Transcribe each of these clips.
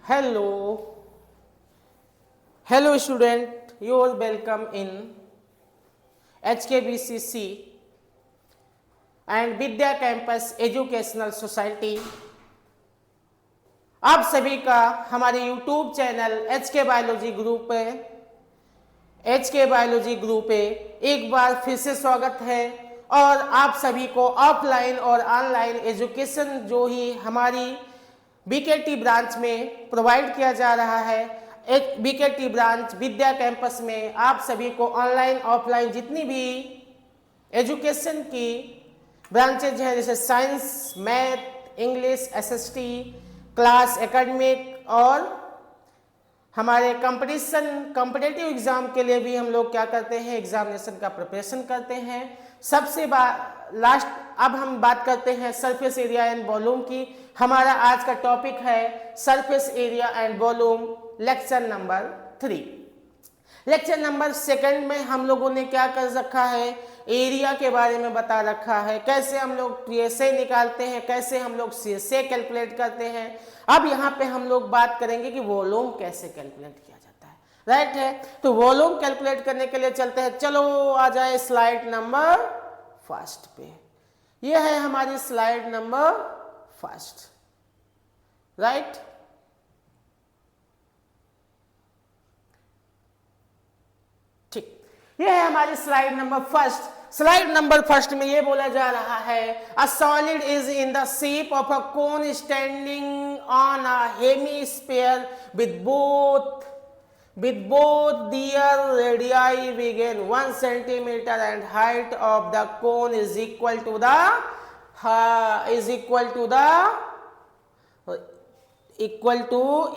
Hello, hello student, you are welcome in HKBCC and Vidya Campus Educational Society। आप सभी का हमारे YouTube channel HK biology group पे एक बार फिर से स्वागत है। और आप सभी को ऑफलाइन और ऑनलाइन एजुकेशन जो ही हमारी बीकेटी ब्रांच में प्रोवाइड किया जा रहा है, एक बीकेटी ब्रांच विद्या कैंपस में आप सभी को ऑनलाइन ऑफलाइन जितनी भी एजुकेशन की ब्रांचेज हैं, जैसे science, math, English, SST, class, academic और हमारे कॉम्पिटिटिव एग्जाम के लिए भी हम लोग क्या करते हैं, एग्जामिनेशन का प्रिपरेशन करते हैं। सबसे लास्ट अब हम बात करते हैं सरफेस एरिया एंड वॉल्यूम की। हमारा आज का टॉपिक है surface area and volume, lecture number 3। Lecture number 2 में हम लोगों ने क्या कर रखा है, एरिया के बारे में बता रखा है, कैसे हम लोग पीएसए निकालते हैं, कैसे हम लोग सीएसए कैलकुलेट करते हैं। अब यहाँ पे हम लोग बात करेंगे कि वॉल्यूम कैसे कैलकुलेट किया जाता है, राइट है। तो वॉल्यूम कैलकुलेट करने के लिए चलते हैं, चलो आ जाए स्लाइड नंबर 1 पे। ये है हमारी स्लाइड नंबर 1, राइट। ठीक, ये है हमारी स्लाइड नंबर 1। स्लाइड नंबर 1 में ये बोला जा रहा है, a solid is in the shape of a cone standing on a hemisphere with both their radii begin 1 centimeter and height of the cone is equal to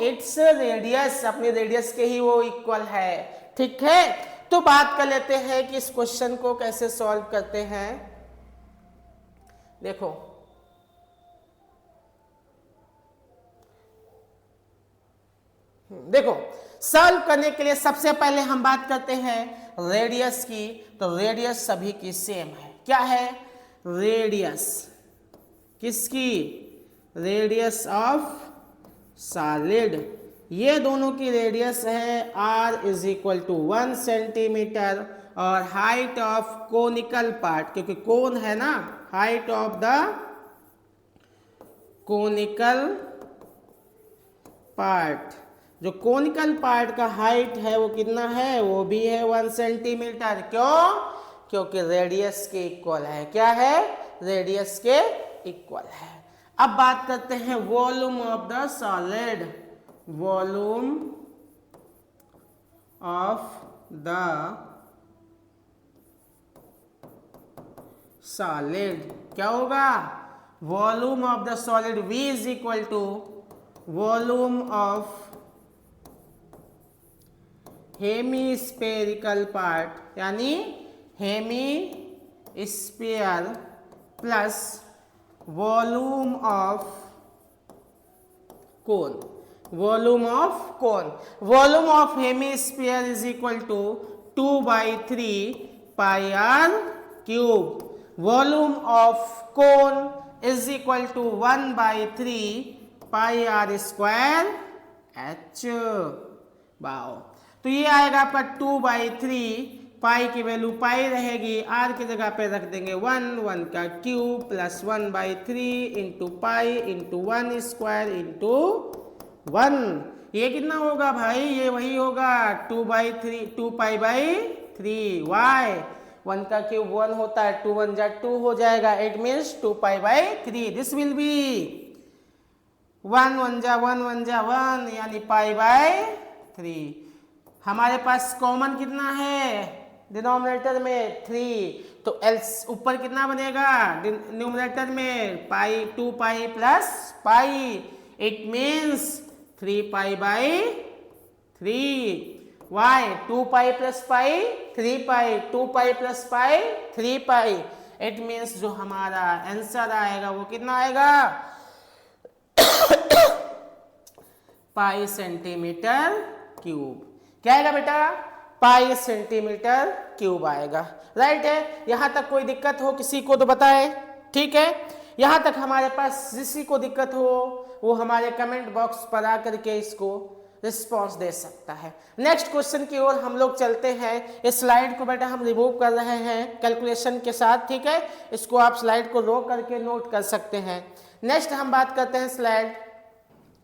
its radius, अपनी radius के ही वो equal है, ठीक है। तो बात कर लेते हैं कि इस क्वेश्चन को कैसे सॉल्व करते हैं। देखो सॉल्व करने के लिए सबसे पहले हम बात करते हैं रेडियस की। तो रेडियस सभी की सेम है। क्या है रेडियस किसकी, रेडियस ऑफ सॉलिड। ये दोनों की रेडियस है r is equal to 1 centimetre और हाइट ऑफ कोनिकल पार्ट, क्योंकि कोन है ना, height of the conical part, जो कोनिकल पार्ट का हाइट है वो कितना है, वो भी है 1 सेंटीमीटर। क्यों? क्योंकि रेडियस के इक्वल है। क्या है, रेडियस के इक्वल है। अब बात करते हैं volume of the solid. Volume of the solid क्या होगा, volume of the solid V is equal to volume of hemispherical part, यानी hemisphere plus volume of cone. Volume of cone, volume of hemisphere is equal to 2/3 pi r cube. Volume of cone is equal to 1/3 pi r square h। Wow, तो ये आएगा आपका 2/3, पाई की value pi रहेगी, r की जगह पे रख देंगे 1 का cube plus 1/3 into pi into 1 square into 1। ये कितना होगा भाई, ये वही होगा 2π/3 y। 1 का क्यूब 1 होता है, 2 1 जा 2 हो जाएगा, it means 2π/3। This will be 1 1 जा 1 यानी π/3। हमारे पास कॉमन कितना है डिनोमिनेटर में 3, तो एल्स ऊपर कितना बनेगा न्यूमरेटर में 2π plus pi, it means 3π/3। y 2π plus pi 3π, 2π plus pi 3π, it means जो हमारा आंसर आएगा वो कितना आएगा पाई सेंटीमीटर क्यूब। क्या आएगा बेटा, पाई सेंटीमीटर क्यूब आएगा, राइट है। यहां तक कोई दिक्कत हो किसी को तो बताए, ठीक है। यहां तक हमारे पास किसी को दिक्कत हो वो हमारे कमेंट बॉक्स पर आकर के इसको रिस्पॉन्स दे सकता है। नेक्स्ट क्वेश्चन की ओर हम लोग चलते हैं। इस स्लाइड को बेटा हम रिमूव कर रहे हैं कैलकुलेशन के साथ, ठीक है। इसको आप स्लाइड को रो करके नोट कर सकते हैं। नेक्स्ट हम बात करते हैं स्लाइड।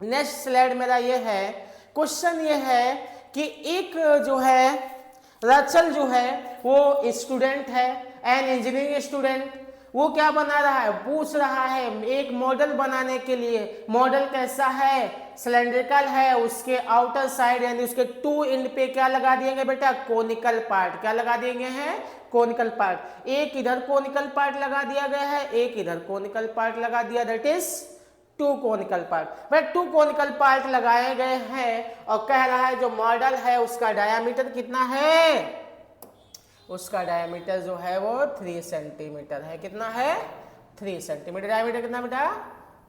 नेक्स्ट स्लाइड मेरा ये है, क्वेश्चन ये है कि एक जो है रचल जो है वो स्टूडेंट है, एन इंजीनियरिंग स्टूडेंट, वो क्या बना रहा है, पूछ रहा है एक मॉडल बनाने के लिए। मॉडल कैसा है, सिलेंड्रिकल है, उसके आउटर साइड यानी उसके टू एंड पे क्या लगा दिएंगे बेटा, कोनिकल पार्ट। क्या लगा देंगे हैं, कोनिकल पार्ट। एक इधर कोनिकल पार्ट लगा दिया गया है, एक इधर कोनिकल पार्ट लगा दिया, that is two conical part. But two conical part लगाए गए हैं और कह रहा है जो मॉडल है उसका डायामीटर कितना है, उसका डायमीटर जो है वो 3 सेंटीमीटर है। कितना है, 3 सेंटीमीटर। डायमीटर कितना बेटा,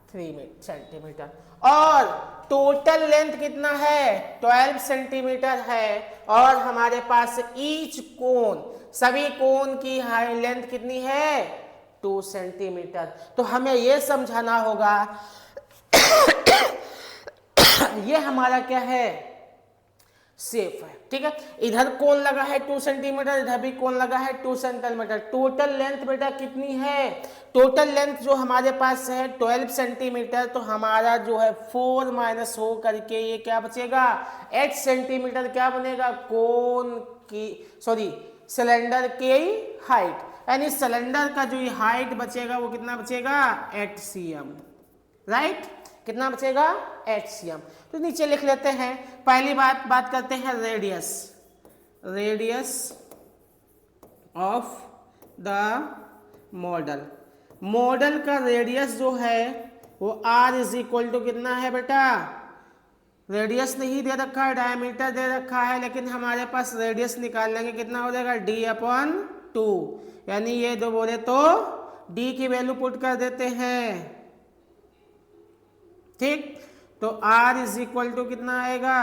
3 सेंटीमीटर। और टोटल लेंथ कितना है, 12 सेंटीमीटर है। और हमारे पास ईच कोन, सभी कोन की हाई लेंथ कितनी है, 2 सेंटीमीटर। तो हमें यह समझाना होगा ये हमारा क्या है, सेफ है, ठीक है। इधर कोण लगा है 2 सेंटीमीटर, इधर भी कोण लगा है 2 सेंटीमीटर। टोटल लेंथ बेटा कितनी है, टोटल लेंथ जो हमारे पास है 12 सेंटीमीटर, तो हमारा जो है 4 माइनस हो करके ये क्या बचेगा, 8 सेंटीमीटर क्या बनेगा, कोण की सॉरी सिलेंडर की हाइट, यानी सिलेंडर का जो ये हाइट बचेगा वो कितना बचेगा, 8 cm, राइट। कितना बचेगा, 8 cm। तो नीचे लिख लेते हैं। पहली बात करते हैं radius, radius of the model. Model का रेडियस जो है वो r इज इक्वल टू कितना है बेटा, रेडियस नहीं दे रखा है, डायमीटर दे रखा है, लेकिन हमारे पास रेडियस निकाल लेंगे, कितना हो जाएगा, d/2, यानी ये दो बोले तो d की वैल्यू पुट कर देते हैं, ठीक। तो r इज इक्वल टू कितना आएगा,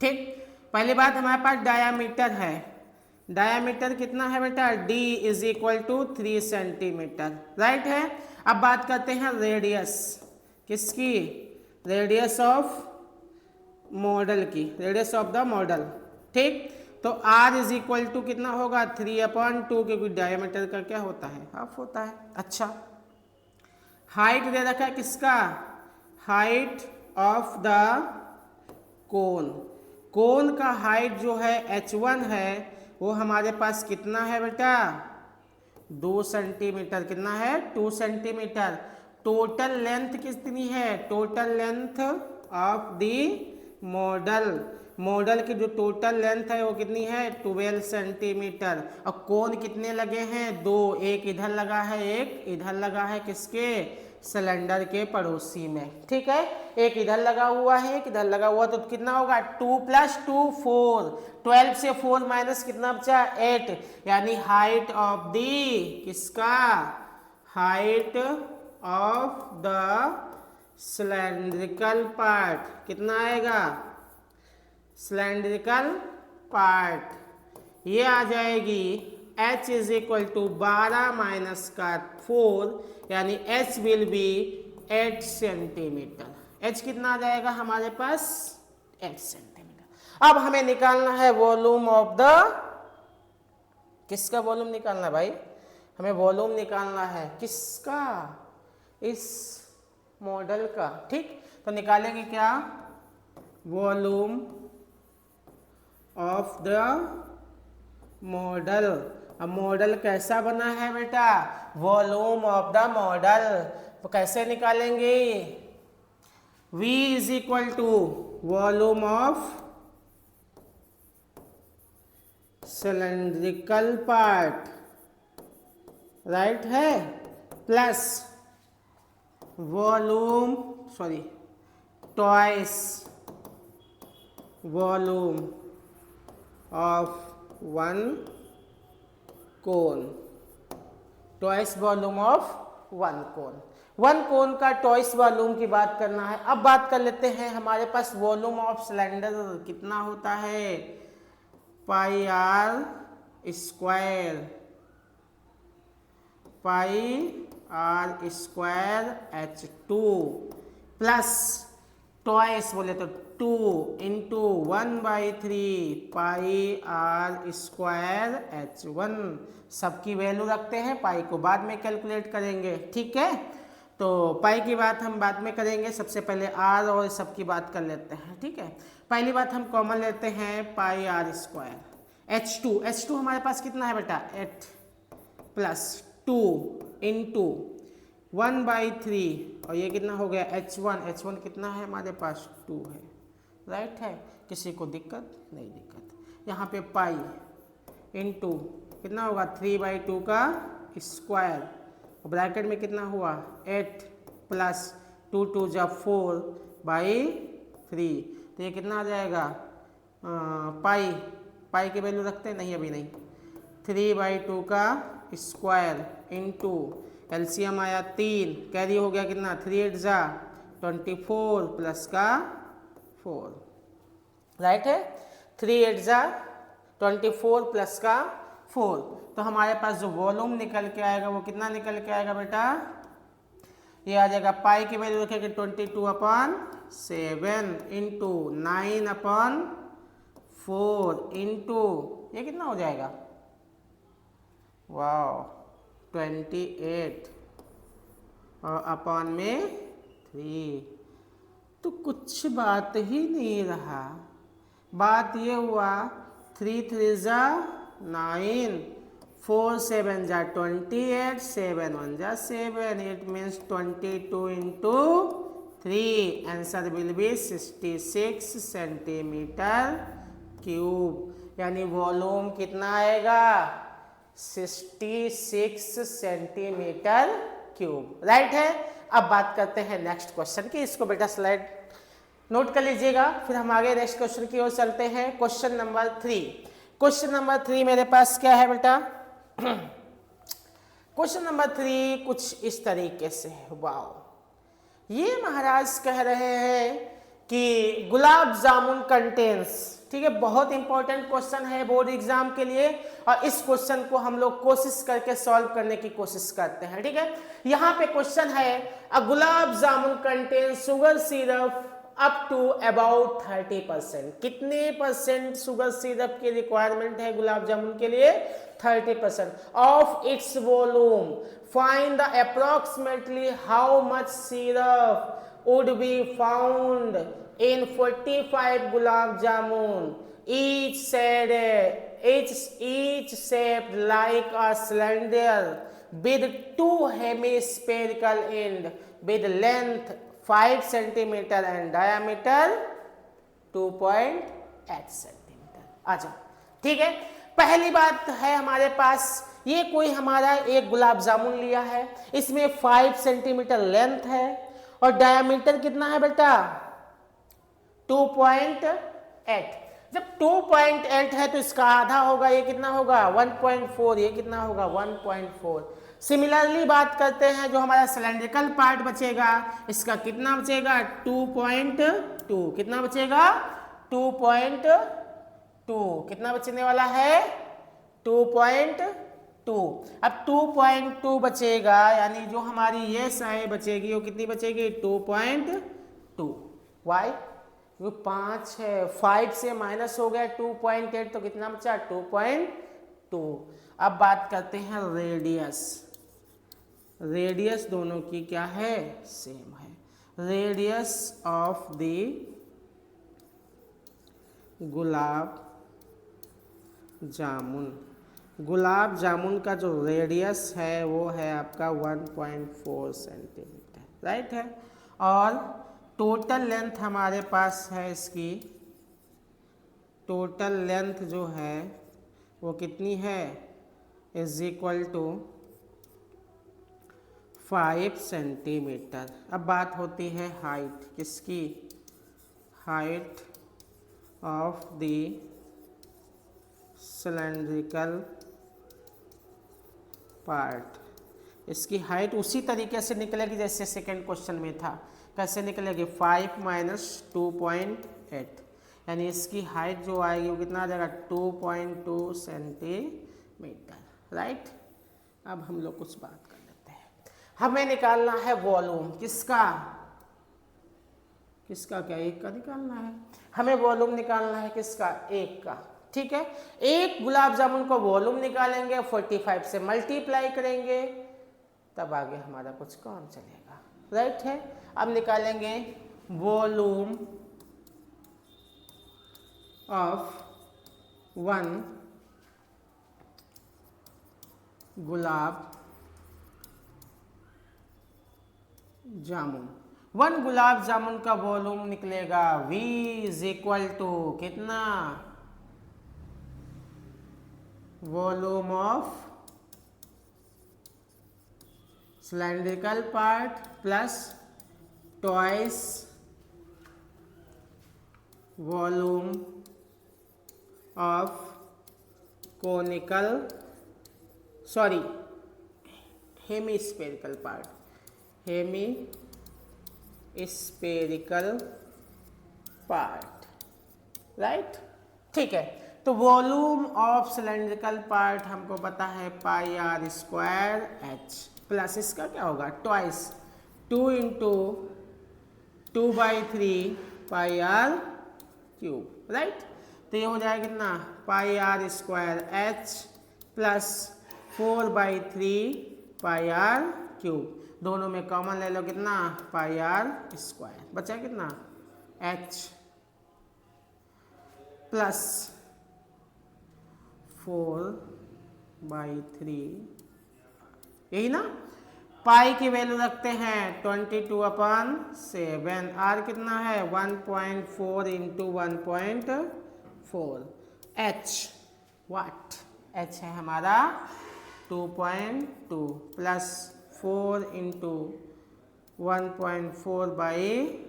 ठीक। पहली बात हमारे पास डायामीटर है, डायामीटर कितना है बेटा, d is equal to 3 centimetre, right है। अब बात करते हैं रेडियस किसकी, रेडियस ऑफ मॉडल की, रेडियस ऑफ द मॉडल, ठीक। तो r इज इक्वल टू कितना होगा, 3/2, क्योंकि डायमीटर का क्या होता है, हाफ होता है। अच्छा, हाइट दे रखा है किसका, हाइट ऑफ द कोन। कोन का हाइट जो है h1 है वो हमारे पास कितना है बेटा, 2 सेंटीमीटर। कितना है, 2 सेंटीमीटर। टोटल लेंथ कितनी है, total length of the model, model की जो टोटल लेंथ है वो कितनी है, 12 सेंटीमीटर। और कोण कितने लगे हैं, 2, एक इधर लगा है, एक इधर लगा है, किसके, सिलेंडर के पड़ोसी में, ठीक है। एक इधर लगा हुआ है, एक इधर लगा हुआ, तो कितना होगा, 2 + 2 4, 12 से 4 माइनस कितना बचा, 8, यानी हाइट ऑफ द किसका, height of the cylindrical part कितना आएगा, सिलेंड्रिकल पार्ट, ये आ जाएगी h is equal to 12 minus का 4, यानी h will be 8 centimetre. h कितना आ जाएगा हमारे पास, 8 सेंटीमीटर। अब हमें निकालना है वॉल्यूम ऑफ द, किसका वॉल्यूम निकालना है भाई, हमें वॉल्यूम निकालना है किसका, इस मॉडल का, ठीक। तो निकालेंगे क्या, वॉल्यूम ऑफ द मॉडल। अब मॉडल कैसा बना है बेटा, वॉल्यूम ऑफ द मॉडल, तो कैसे निकालेंगे, V is equal to volume of cylindrical part, right है, plus volume twice volume of one cone, twice volume of one cone. One cone का ट्वाइस वॉल्यूम की बात करना है। अब बात कर लेते हैं, हमारे पास वॉल्यूम ऑफ सिलेंडर कितना होता है, πr², pi r square H2 plus twice बोले तो 2 इंटू 1/3 पाई आर स्क्वायर H1। सबकी वैल्यू रखते हैं, पाई को बाद में कैलकुलेट करेंगे, ठीक है। तो पाई की बात हम बाद में करेंगे, सबसे पहले आर और सबकी बात कर लेते हैं, ठीक है। पहली बात हम कॉमन लेते हैं, पाई आर स्क्वायर H2 हमारे पास कितना है बेटा 8 प्लस 2 इंटू 1/3 और ये कितना हो गया H1 कितना है हमारे पास 2 है, राइट है। किसी को दिक्कत नहीं दिक्कत। यहाँ पे पाई इंटू कितना होगा 3/2 का स्क्वायर, ब्रैकेट में कितना हुआ 8 प्लस 2 2 जा 4/3, तो ये कितना आ जाएगा पाई की वैल्यू रखते हैं, नहीं अभी नहीं, 3/2 का स्क्वायर इंटू एलसीएम आया 3, कैरी हो गया कितना 3 8 जा 24 प्लस का 4, राइट है। 3 8 जा 24 प्लस का 4, तो हमारे पास जो वॉल्यूम निकल के आएगा वो कितना निकल के आएगा बेटा, ये आ जाएगा पाई की वैल्यू रखेंगे 22/7 इंटू 9/4 इंटू ये कितना हो जाएगा, वाह 28 और अपॉन में 3। तो कुछ बात ही नहीं रहा, बात ये हुआ 3 3 जा 9, 4 7 जा 28, 7 1 जा 7, it means 22 into 3, answer will be 66 centimetre cube, यानी वॉल्यूम कितना आएगा 66 सेंटीमीटर क्यूब, राइट है। अब बात करते हैं नेक्स्ट क्वेश्चन की, इसको बेटा स्लाइड नोट कर लीजिएगा, फिर हम आगे नेक्स्ट क्वेश्चन की ओर चलते हैं। क्वेश्चन नंबर 3 मेरे पास क्या है बेटा क्वेश्चन नंबर 3 कुछ इस तरीके से है। वाओ, ये महाराज कह रहे हैं कि गुलाब जामुन कंटेन्स, ठीक है, बहुत इंपॉर्टेंट क्वेश्चन है बोर्ड एग्जाम के लिए, और इस क्वेश्चन को हम लोग कोशिश करके सॉल्व करने की कोशिश करते हैं, ठीक है। यहाँ पे क्वेश्चन है a gulab jamun contain sugar syrup up to about 30%, कितने परसेंट शुगर सिरप की रिक्वायरमेंट है गुलाब जामुन के लिए 30% of its volume, find the approximately how much syrup would be found in 45 gulab jamun, each shaped like a cylinder with 2 hemispherical end with length 5 cm and diameter 2.8 cm। आ जाओ, ठीक है। पहली बात है हमारे पास, ये कोई हमारा एक गुलाब जामुन लिया है, इसमें 5 सेंटीमीटर लेंथ है और डायमीटर कितना है बेटा 2.8। जब 2.8 है तो इसका आधा होगा, ये कितना होगा 1.4, ये कितना होगा 1.4। सिमिलरली बात करते हैं जो हमारा सिलेंड्रिकल पार्ट बचेगा, इसका कितना बचेगा 2.2, कितना बचेगा 2.2, कितना बचने वाला है 2.2। अब 2.2 बचेगा, यानी जो हमारी ये साइड बचेगी वो कितनी बचेगी 2.2। वाई वो 5 है, 5 से माइनस हो गया 2.8, तो कितना बचा 2.2। अब बात करते हैं रेडियस दोनों की क्या है सेम है। Radius of the gulab jamun का जो रेडियस है वो है आपका 1.4 सेंटीमीटर, राइट है। और टोटल लेंथ हमारे पास है, इसकी टोटल लेंथ जो है वो कितनी है इज इक्वल टू 5 सेंटीमीटर। अब बात होती है हाइट, किसकी height of the cylindrical part. इसकी हाइट उसी तरीके से निकलेगी जैसे सेकेंड क्वेश्चन में था, कैसे निकलेगी 5 माइनस 2.8, यानी इसकी हाइट जो आएगी वो कितना आ जाएगा 2.2 सेंटीमीटर, राइट। अब हम लोग कुछ बात करें, हमें निकालना है वॉल्यूम किसका, किसका, क्या एक का निकालना है, हमें वॉल्यूम निकालना है किसका, एक का। ठीक है, एक गुलाब जामुन का वॉल्यूम निकालेंगे, 45 से मल्टीप्लाई करेंगे, तब आगे हमारा कुछ काम चलेगा। राइट है, अब निकालेंगे वॉल्यूम ऑफ 1 गुलाब जामुन। 1 गुलाब जामुन का वॉल्यूम निकलेगा V इज इक्वल टू कितना, volume of cylindrical part plus twice volume of conical sorry hemispherical part, hemispherical part. Right, ठीक है, तो वॉल्यूम ऑफ सिलेंड्रिकल पार्ट हमको पता है pi r square h, plus इसका क्या होगा twice 2 into 2/3 pi r cube. Right, तो ये हो जाएगा कितना pi r square h plus 4/3 pi r cube, दोनों में कॉमन ले लो कितना पाई आर स्क्वायर, बचा कितना एच प्लस 4/3, यही ना। पाई की वैल्यू रखते हैं 22/7, आर कितना है 1.4 इंटू 1.4, एच वाट, एच है हमारा 2.2 प्लस 4 इंटू 1.4/3।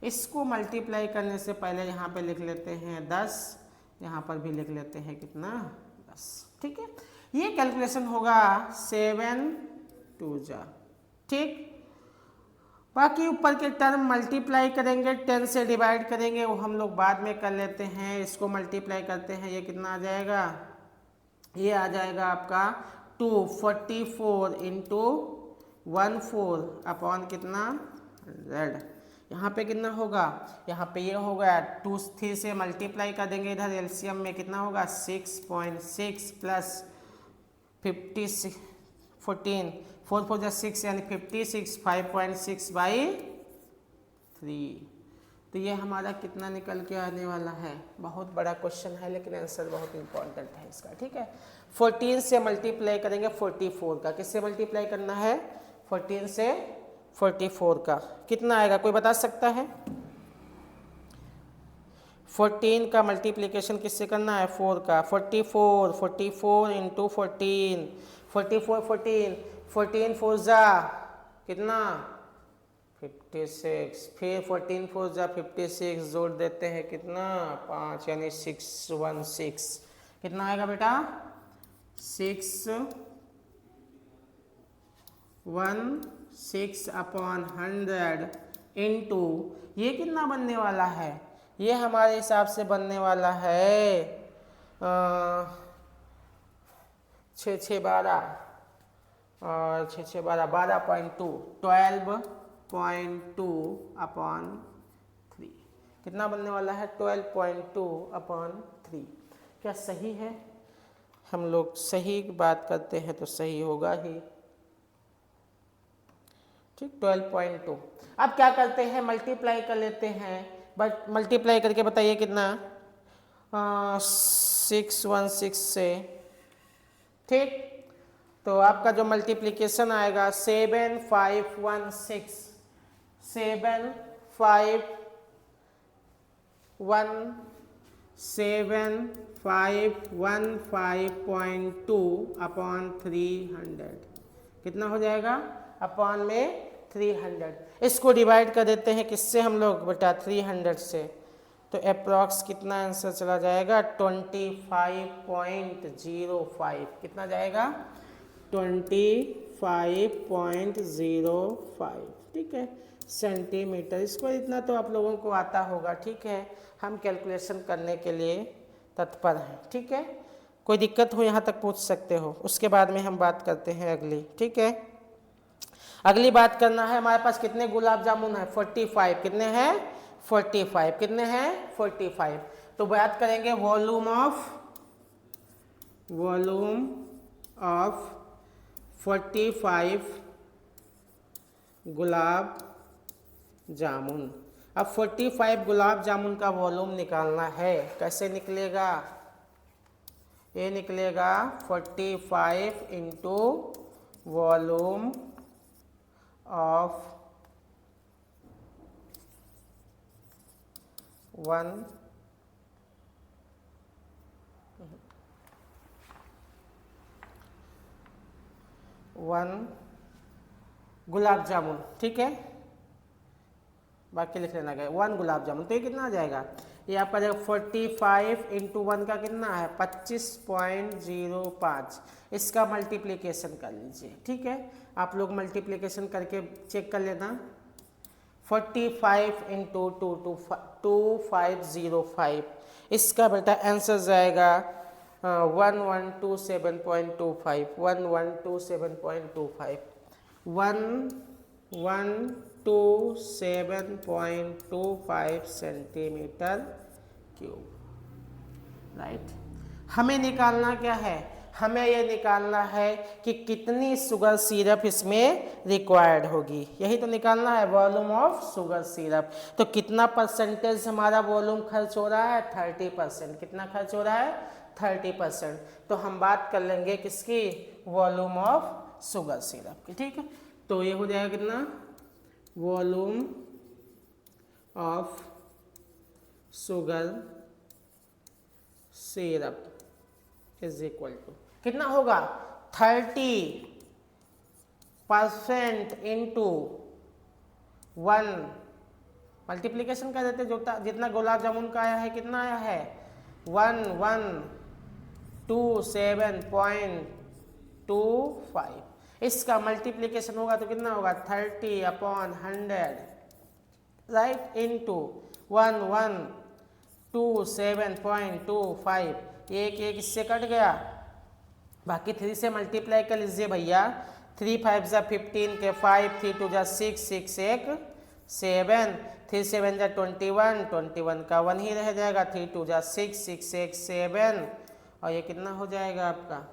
इसको मल्टीप्लाई करने से पहले यहाँ पे लिख लेते हैं 10, यहाँ पर भी लिख लेते हैं कितना 10। ठीक है, ये कैलकुलेशन होगा 7 2 जा। ठीक, बाकी ऊपर के टर्म मल्टीप्लाई करेंगे 10 से डिवाइड करेंगे, वो हम लोग बाद में कर लेते हैं। इसको मल्टीप्लाई करते हैं, ये कितना आ जाएगा, ये आ जाएगा आपका 244 इंटू 14 अपॉन कितना 100। यहाँ पे कितना होगा, यहाँ पे ये होगा 2 3 से मल्टीप्लाई कर देंगे, इधर एलसीएम में कितना होगा 6.6 प्लस 56 14 4 4 6 यानी 56 5.6/3। तो ये हमारा कितना निकल के आने वाला है, बहुत बड़ा क्वेश्चन है लेकिन आंसर बहुत इंपॉर्टेंट है इसका। ठीक है, 14 से मल्टीप्लाई करेंगे 44 का, किससे मल्टीप्लाई करना है 14 से 44 का, कितना आएगा कोई बता सकता है। 14 का मल्टीप्लिकेशन किससे करना है 4 का, 44 इंटू 14 14 4 जा कितना 56, फिर 14 4 जा 56 जोड़ देते हैं कितना 5 यानी 616, कितना आएगा बेटा 616/100 इंटू ये कितना बनने वाला है, ये हमारे हिसाब से बनने वाला है 6 6 12 और 6 6 12 12.2 12.2/3, कितना बनने वाला है 12.2/3। क्या सही है, हम लोग सही बात करते हैं तो सही होगा ही। ठीक, 12.2। अब क्या करते हैं मल्टीप्लाई कर लेते हैं, बट मल्टीप्लाई करके बताइए कितना 616 से। ठीक, तो आपका जो मल्टीप्लिकेशन आएगा 7516 7515.2/300, कितना हो जाएगा अपॉन में 300। इसको डिवाइड कर देते हैं किससे हम लोग बेटा 300 से, तो अप्रॉक्स कितना आंसर चला जाएगा 25.05, कितना जाएगा 25.05। ठीक है, सेंटीमीटर। इसको इतना तो आप लोगों को आता होगा। ठीक है, हम कैलकुलेशन करने के लिए तत्पर हैं। ठीक है, कोई दिक्कत हो यहाँ तक पूछ सकते हो, उसके बाद में हम बात करते हैं अगली। ठीक है, अगली बात करना है हमारे पास कितने गुलाब जामुन है, 45। कितने हैं, 45। कितने हैं, 45। तो बात करेंगे वॉल्यूम ऑफ 45 गुलाब जामुन। अब 45 गुलाब जामुन का वॉल्यूम निकालना है, कैसे निकलेगा, ये निकलेगा 45 into volume of 1 gulab jamun. ठीक है, बाकी लिख लेना गया 1 गुलाब जामुन। तो ये कितना आ जाएगा, ये आपका जब 45 इंटू 1 का कितना है, 25.05। इसका मल्टीप्लिकेशन कर लीजिए। ठीक है, आप लोग मल्टीप्लिकेशन करके चेक कर लेना। 45 इंटू 2505, इसका बेटा आंसर जाएगा 1127.25। 1127.25 1127.25 सेंटीमीटर क्यूब। राइट, हमें निकालना क्या है, हमें ये निकालना है कि कितनी शुगर सिरप इसमें रिक्वायर्ड होगी, यही तो निकालना है, वॉल्यूम ऑफ शुगर सिरप। तो कितना परसेंटेज हमारा वॉल्यूम खर्च हो रहा है, 30%। कितना खर्च हो रहा है, 30%। तो हम बात कर लेंगे किसकी, वॉल्यूम ऑफ शुगर सिरप की। ठीक है, तो ये हो जाएगा कितना, volume of sugar syrup is equal to कितना होगा, 30% इंटू 1, मल्टीप्लीकेशन कर देते, जो जितना गुलाब जामुन का आया है, कितना आया है, 1127.25। इसका मल्टीप्लीकेशन होगा तो कितना होगा, 30/100। Right, into 1127.25। एक इससे कट गया, बाकी 3 से मल्टीप्लाई कर लीजिए भैया। 3 5 जा 15 के 5, 3 2 जा 6, 6 1 7, 3 7 जा 21, 21 का 1 ही रह जाएगा। 3 2 जा 6, 6 1 7, और ये कितना हो जाएगा आपका,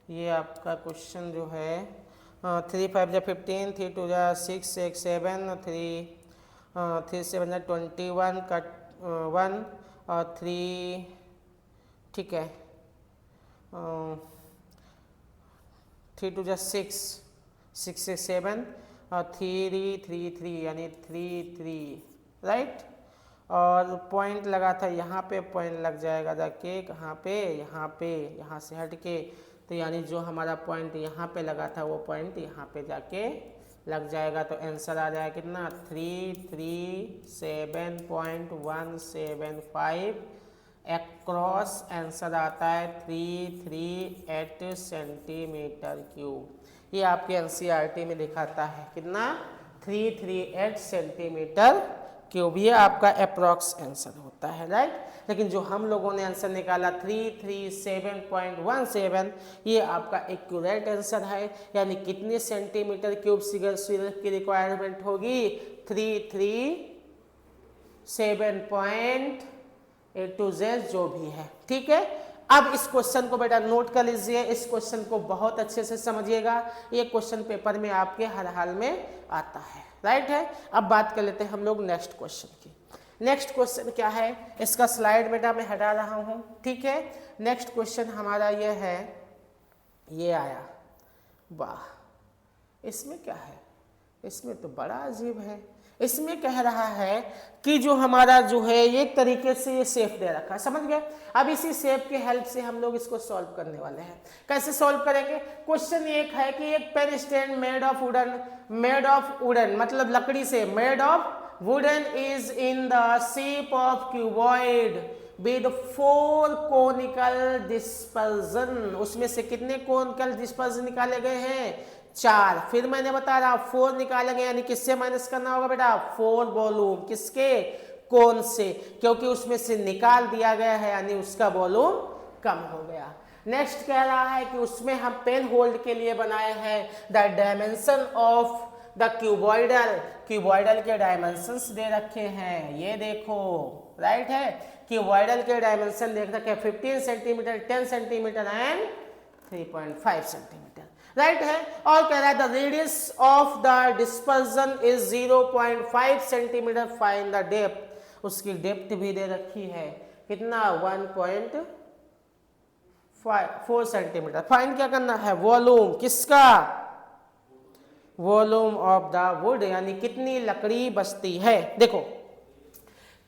ये आपका क्वेश्चन जो है 3 5 जा 15, 3 2 जा 6 6 7, 3 7 जा 21 का 1 और 3, ठीक है, 3 2 जा 6 6 6 7 और 3 3 3 यानी 3 3। राइट, और पॉइंट लगा था यहाँ पे, पॉइंट लग जाएगा जाके कहाँ पे, यहाँ से हट के, तो यानी जो हमारा पॉइंट यहाँ पे लगा था वो पॉइंट यहाँ पे जाके लग जाएगा। तो आंसर आ जाएगा कितना, 337.175 एक्रॉस। आंसर आता है 338 सेंटीमीटर क्यूब। ये आपके एनसीईआरटी में दिखाता है कितना, 338 सेंटीमीटर क्यूब। ये आपका अप्रॉक्स आंसर होता है। राइट, लेकिन जो हम लोगों ने आंसर निकाला 337.17, ये आपका एक्यूरेट आंसर है। यानी कितने सेंटीमीटर क्यूब सिरप की रिक्वायरमेंट होगी, 337.A to Z जो भी है। ठीक है, अब इस क्वेश्चन को बेटा नोट कर लीजिए, इस क्वेश्चन को बहुत अच्छे से समझिएगा। ये क्वेश्चन पेपर में आपके हर हाल में आता है। राइट है, अब बात कर लेते हैं हम लोग नेक्स्ट क्वेश्चन की। नेक्स्ट क्वेश्चन क्या है, इसका स्लाइड बेटा मैं हटा रहा हूं। ठीक है, नेक्स्ट क्वेश्चन हमारा ये है, ये आया, वाह, इसमें क्या है, इसमें तो बड़ा अजीब है। इसमें कह रहा है कि जो हमारा जो है एक तरीके से ये शेप दे रखा है, समझ गए। अब इसी शेप के हेल्प से हम लोग इसको सॉल्व करने वाले हैं। कैसे सॉल्व करेंगे, क्वेश्चन एक है कि एक pen stand made of wooden मतलब लकड़ी से, made of wooden is in the shape of cuboid with 4 conical dispersion. उसमें से कितने कोनिकल डिस्पर्जन निकाले गए हैं, 4। फिर मैंने बता रहा 4 निकालेंगे, यानी किससे माइनस करना होगा बेटा, 4 वॉल्यूम, किसके, कोन से, क्योंकि उसमें से निकाल दिया गया है यानी उसका वॉल्यूम कम हो गया। नेक्स्ट कह रहा है कि उसमें हम पेन होल्ड के लिए बनाए हैं the dimension of the cuboidal. Cuboidal के डायमेंशंस दे रखे हैं, ये देखो राइट है। क्यूबॉइडल के डायमेंशन देख रखे हैं 15 centimetre, 10 centimetre and 3.5 centimetre, right है। और कह रहा है the radius of the dispersion is 0.5 centimetre, find the depth. उसकी डेप्थ भी दे रखी है, कितना 1.4 सेंटीमीटर। फाइंड क्या करना है, वॉल्यूम किसका, वॉल्यूम ऑफ द वुड, यानी कितनी लकड़ी बचती है। देखो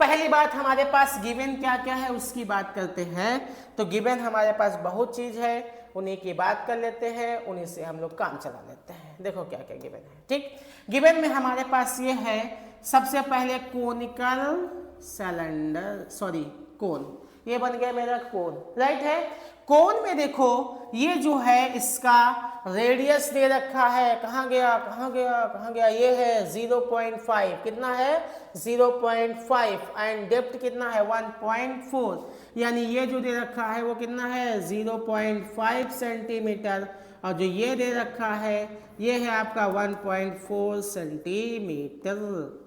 पहली बात हमारे पास गिवन क्या क्या है उसकी बात करते हैं। तो गिवन हमारे पास बहुत चीज है, उन्हीं की बात कर लेते हैं, उन्हीं से हम लोग काम चला लेते हैं। देखो क्या क्या गिवन है, ठीक। गिवन में हमारे पास ये है, सबसे पहले कोनिकल सिलेंडर, सॉरी कोन, ये बन गया मेरा कोन, राइट है। कोन में देखो ये जो है इसका रेडियस दे रखा है, कहाँ गया कहाँ गया कहाँ गया, ये है 0.5, कितना है 0.5, एंड डेप्थ कितना है 1.4, यानी ये जो दे रखा है वो कितना है 0.5 सेंटीमीटर, और जो ये दे रखा है ये है आपका 1.4 सेंटीमीटर,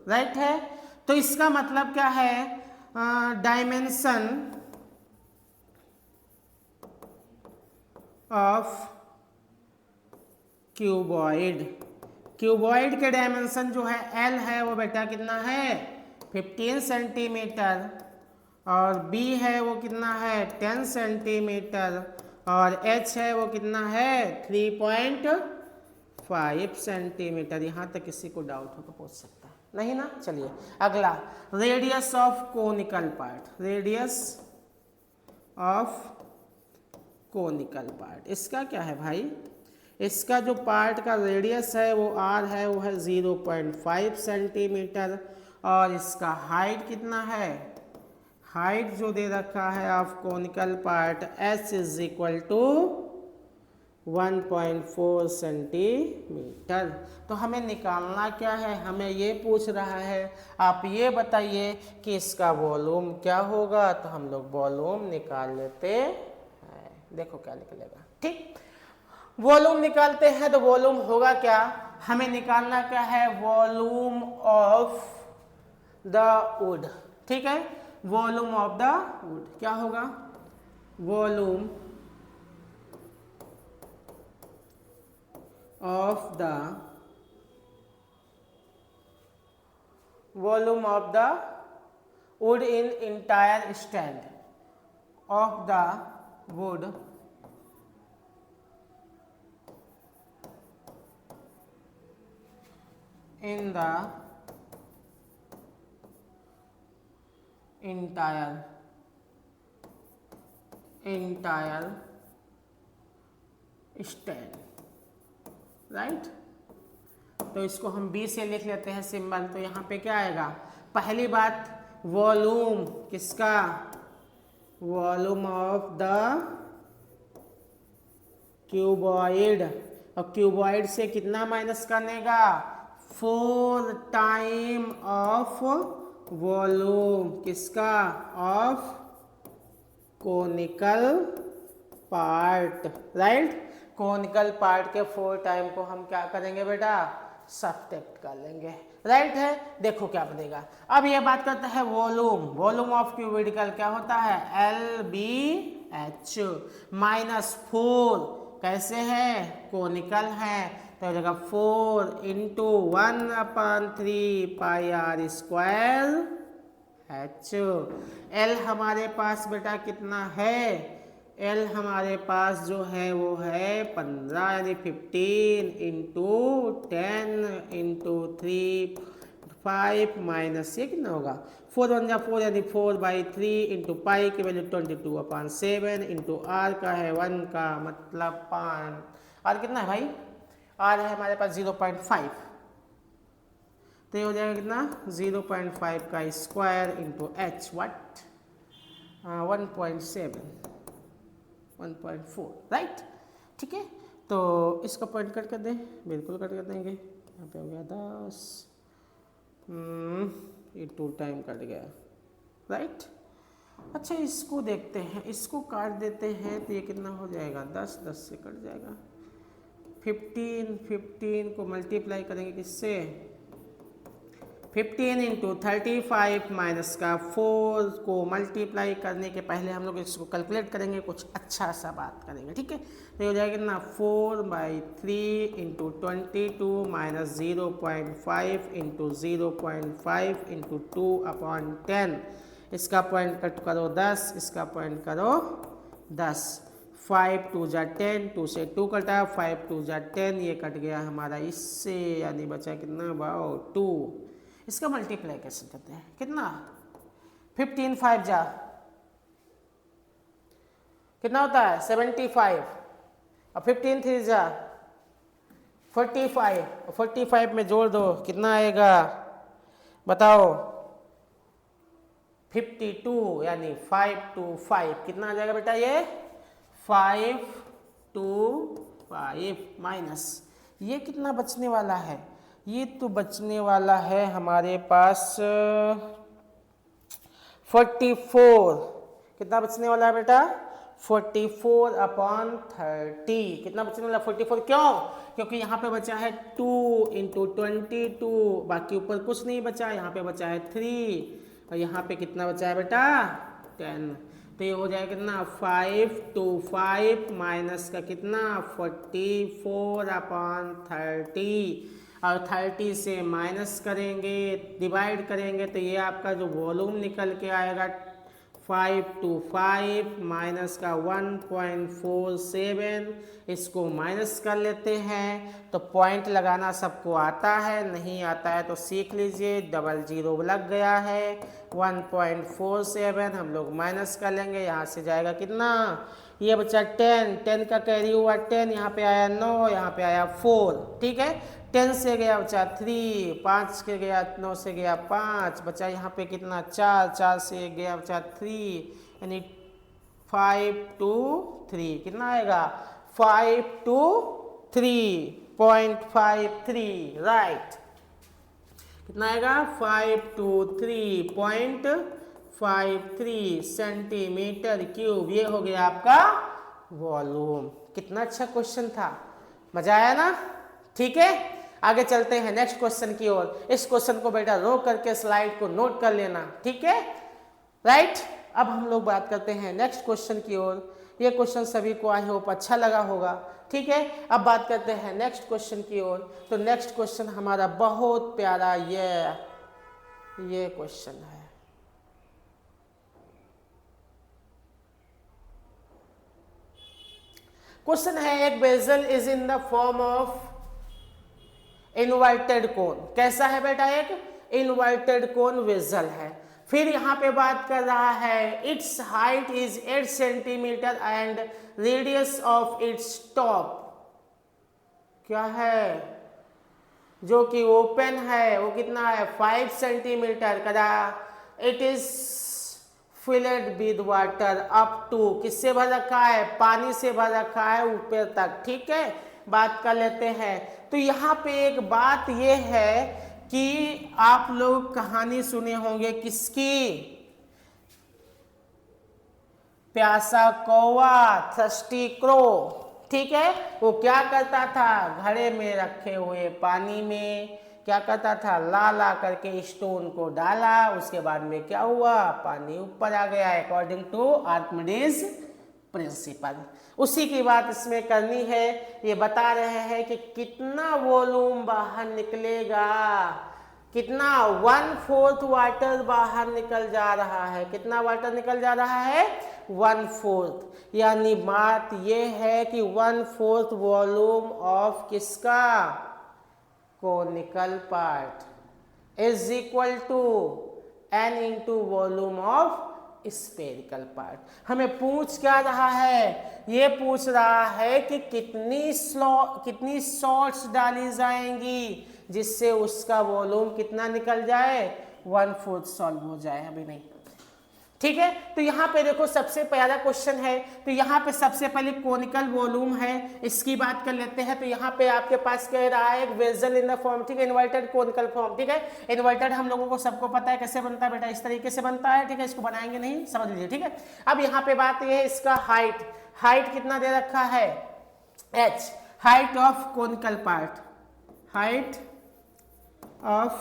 राइट है। तो इसका मतलब क्या है, डायमेंशन ऑफ क्यूबॉइड, क्यूबॉइड के डायमेंशन जो है एल है वो बेटा कितना है 15 सेंटीमीटर, और बी है वो कितना है 10 सेंटीमीटर, और एच है वो कितना है 3.5 सेंटीमीटर। यहाँ तक किसी को डाउट हो तो पूछ सकता है, नहीं ना। चलिए अगला, radius of conical part, radius of conical part, इसका क्या है भाई, इसका जो पार्ट का रेडियस है वो आर है, वो है 0.5 सेंटीमीटर, और इसका हाइट कितना है, हाइट जो दे रखा है of conical part h is equal to 1.4 centimetre. तो हमें निकालना क्या है, हमें ये पूछ रहा है आप ये बताइए कि इसका वॉल्यूम क्या होगा, तो हम लोग वॉल्यूम निकाल लेते हैं। देखो क्या निकलेगा, ठीक। वॉल्यूम निकालते हैं तो वॉल्यूम होगा क्या, हमें निकालना क्या है, वॉल्यूम ऑफ द वुड, ठीक है। वॉल्यूम ऑफ द वुड क्या होगा, volume of the volume of the would in entire stand of the wood in the entire stand, right. तो इसको हम B से लिख लेते हैं सिंबल। तो यहाँ पे क्या आएगा, पहली बात वॉल्यूम किसका, वॉल्यूम ऑफ द क्यूबॉइड, और क्यूबॉइड से कितना माइनस करनेगा 4 टाइम ऑफ वॉल्यूम किसका, of conical part, right. Conical part के 4 टाइम को हम क्या करेंगे बेटा, सब्ट्रैक्ट कर लेंगे, राइट है। देखो क्या बनेगा, अब ये बात करता है वॉल्यूम, वॉल्यूम ऑफ क्यूबिडिकल क्या होता है LBH -4, कैसे है कोनिकल है, तो हो जाएगा 4 × 1/3 πr² H। L हमारे पास बेटा कितना है, L हमारे पास जो है वो है 15, यानी 15 × 10 × 3 5 माइनस ये कितना होगा 4 1 जा 4, यानी 4/3 × पाई की वैल्यू 22/7 × r का है 1 का मतलब 5, r कितना है भाई, r है हमारे पास 0.5, तो ये हो जाएगा कितना 0.5 का स्क्वायर × h, व्हाट 1.4, राइट, ठीक है। तो इसका पॉइंट कट कर दें, बिल्कुल कट कर देंगे। यहाँ पे हो गया 10, ये 2 टाइम कट गया, राइट। अच्छा इसको देखते हैं, इसको काट देते हैं तो ये कितना हो जाएगा 10, 10 से कट जाएगा। 15 को मल्टीप्लाई करेंगे किससे, 15 इंटू 35 माइनस का 4 को मल्टीप्लाई करने के पहले हम लोग इसको कैलकुलेट करेंगे, कुछ अच्छा सा बात करेंगे, ठीक है। तो ये हो जाएगा ना 4/3 इंटू 22 माइनस 0.5 इंटू 0.5 इंटू 2/10। इसका पॉइंट कट करो 10, इसका पॉइंट करो 10। 5 2 जा 10, 2 से 2 कटा, 5 2 जा 10, ये कट गया हमारा इससे, यानी बचा कितना भाव 2। इसका मल्टीप्लाई कैसे करते हैं, कितना 15 5 जा कितना होता है 75, और 15 3 जा 45, और 45 में जोड़ दो कितना आएगा बताओ 52, यानी 5 2 5 कितना आ जाएगा बेटा ये 5 2 5 माइनस ये कितना बचने वाला है, ये तो बचने वाला है हमारे पास 44। कितना बचने वाला है बेटा 44/30। कितना बचने वाला 44, क्यों, क्योंकि यहाँ पे बचा है 2 इंटू 22, बाकी ऊपर कुछ नहीं बचा, यहाँ पे बचा है 3, और यहाँ पे कितना बचा है बेटा 10। तो ये हो जाएगा कितना 5 2 5 माइनस का कितना 44/30, और 30 से माइनस करेंगे, डिवाइड करेंगे, तो ये आपका जो वॉल्यूम निकल के आएगा 5 2 5 माइनस का 1.47। इसको माइनस कर लेते हैं, तो पॉइंट लगाना सबको आता है, नहीं आता है तो सीख लीजिए, डबल जीरो लग गया है। 1.47 हम लोग माइनस कर लेंगे, यहाँ से जाएगा कितना, ये बचा 10, 10 का कैरी हुआ 10, यहाँ पे आया 9, यहाँ पे आया 4, ठीक है। 10 से गया बचा 3, 5 के गया 9 से गया 5, बचा यहाँ पे कितना 4, 4 से गया बचा 3, यानी 5 2 3 कितना आएगा 5 2 3.53, राइट। कितना आएगा 5 2 3.53 सेंटीमीटर क्यूब, ये हो गया आपका वॉल्यूम। कितना अच्छा क्वेश्चन था, मजा आया ना, ठीक है। आगे चलते हैं नेक्स्ट क्वेश्चन की ओर। इस क्वेश्चन को बेटा रोक करके स्लाइड को नोट कर लेना, ठीक है, राइट। अब हम लोग बात करते हैं नेक्स्ट क्वेश्चन की ओर। ये क्वेश्चन सभी को आई होप अच्छा लगा होगा, ठीक है। अब बात करते हैं नेक्स्ट क्वेश्चन की ओर। तो नेक्स्ट क्वेश्चन हमारा बहुत प्यारा ये क्वेश्चन है। क्वेश्चन है एक vessel is in the form of inverted cone. कैसा है बेटा, एक इन्वर्टेड कोन वेजल है। फिर यहाँ पे बात कर रहा है it's height is 8 centimetre and radius of its top क्या है, जो कि ओपन है, वो कितना है 5 सेंटीमीटर करा। It is filled with water up to, किससे भर रखा है, पानी से भर रखा है ऊपर तक, ठीक है। बात कर लेते हैं। तो यहाँ पे एक बात ये है कि आप लोग कहानी सुने होंगे किसकी, प्यासा कौवा, थर्स्टी क्रो, ठीक है। वो क्या करता था, घड़े में रखे हुए पानी में क्या करता था, ला ला करके स्टोन को डाला, उसके बाद में क्या हुआ, पानी ऊपर आ गया, अकॉर्डिंग टू आर्किमिडीज प्रिंसिपल। उसी की बात इसमें करनी है। ये बता रहे हैं कि कितना वॉल्यूम बाहर निकलेगा, कितना 1/4 वाटर बाहर निकल जा रहा है। कितना वाटर निकल जा रहा है 1/4, यानी बात ये है कि 1/4 वॉल्यूम ऑफ किसका, conical part is equal to n into volume of spherical part. हमें पूछ क्या रहा है, ये पूछ रहा है कि कितनी शॉर्ट्स डाली जाएंगी जिससे उसका वॉल्यूम कितना निकल जाए 1/4 सॉल्व हो जाए। अभी नहीं, ठीक है। तो यहाँ पे देखो सबसे प्यारा क्वेश्चन है। तो यहाँ पे सबसे पहले कोनिकल वॉल्यूम है, इसकी बात कर लेते हैं। तो यहाँ पे आपके पास कह रहा है एक वेसल इन द फॉर्म, ठीक है, इन्वर्टेड कोनिकल फॉर्म, ठीक है। इन्वर्टेड हम लोगों को सबको पता है कैसे बनता है बेटा, इस तरीके से बनता है, ठीक है। इसको बनाएंगे नहीं, समझ लीजिए, ठीक है। अब यहाँ पे बात यह है इसका हाइट, हाइट कितना दे रखा है, h, height of conical part, height of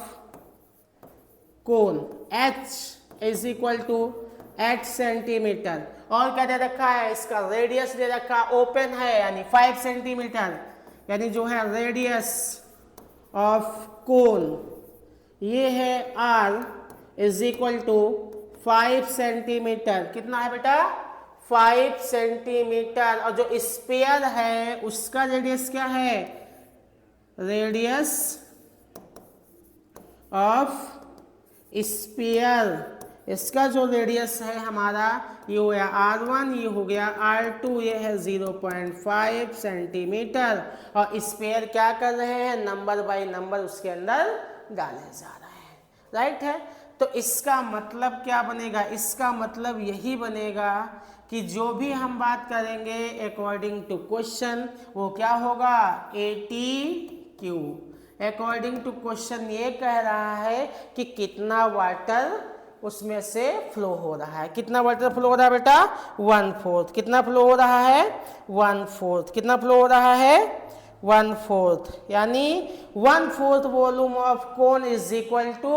cone h is equal to 8 centimetre. और क्या दे रखा है, इसका रेडियस दे रखा, ओपन है यानी 5 सेंटीमीटर, यानी जो है रेडियस ऑफ कोन ये है r is equal to 5 centimetre. कितना है बेटा, 5 सेंटीमीटर। और जो स्पेयर है उसका रेडियस क्या है, रेडियस ऑफ स्पेयर, इसका जो रेडियस है हमारा ये हो गया r1, ये हो गया r2, ये है 0.5 सेंटीमीटर। और स्पेयर क्या कर रहे हैं, नंबर बाय नंबर उसके अंदर डाले जा रहे हैं, राइट है। तो इसका मतलब क्या बनेगा, इसका मतलब यही बनेगा कि जो भी हम बात करेंगे अकॉर्डिंग टू क्वेश्चन वो क्या होगा, ATQ। अकॉर्डिंग टू क्वेश्चन ये कह रहा है कि कितना वाटर उसमें से फ्लो हो रहा है, कितना वाटर फ्लो हो रहा है बेटा, 1/4। कितना फ्लो हो रहा है, 1/4। कितना फ्लो हो रहा है, 1/4, यानी 1/4 volume of cone is equal to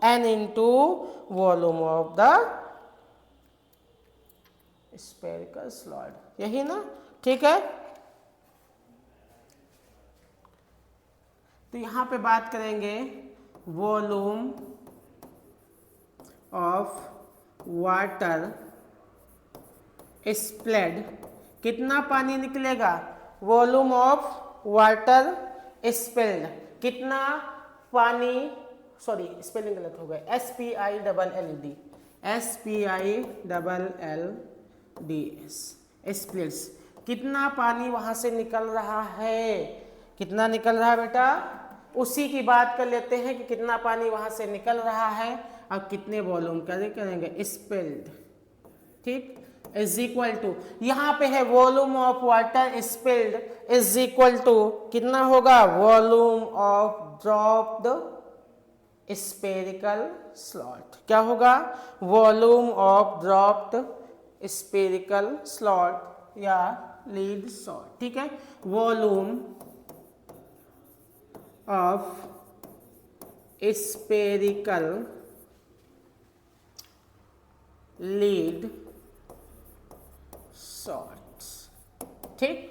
n into volume of the spherical slot, यही ना, ठीक है। तो यहां पे बात करेंगे वॉल्यूम ऑफ वाटर स्प्रेड, कितना पानी निकलेगा, वॉल्यूम ऑफ वाटर स्प्रेड, कितना पानी, सॉरी स्पेलिंग गलत हो गया, SPILLDS, स्प्लिट्स, कितना पानी वहां से निकल रहा है, कितना निकल रहा है बेटा, उसी की बात कर लेते हैं कि कितना पानी वहां से निकल रहा है और कितने वॉल्यूम करेंगे स्पेल्ड, ठीक, इज इक्वल टू, यहां पे है volume of water spilled is equal to कितना होगा, volume of dropped spherical slot, क्या होगा, volume of dropped spherical slot या लीड सॉल्ट, ठीक है। Volume of spherical lead shots, ठीक।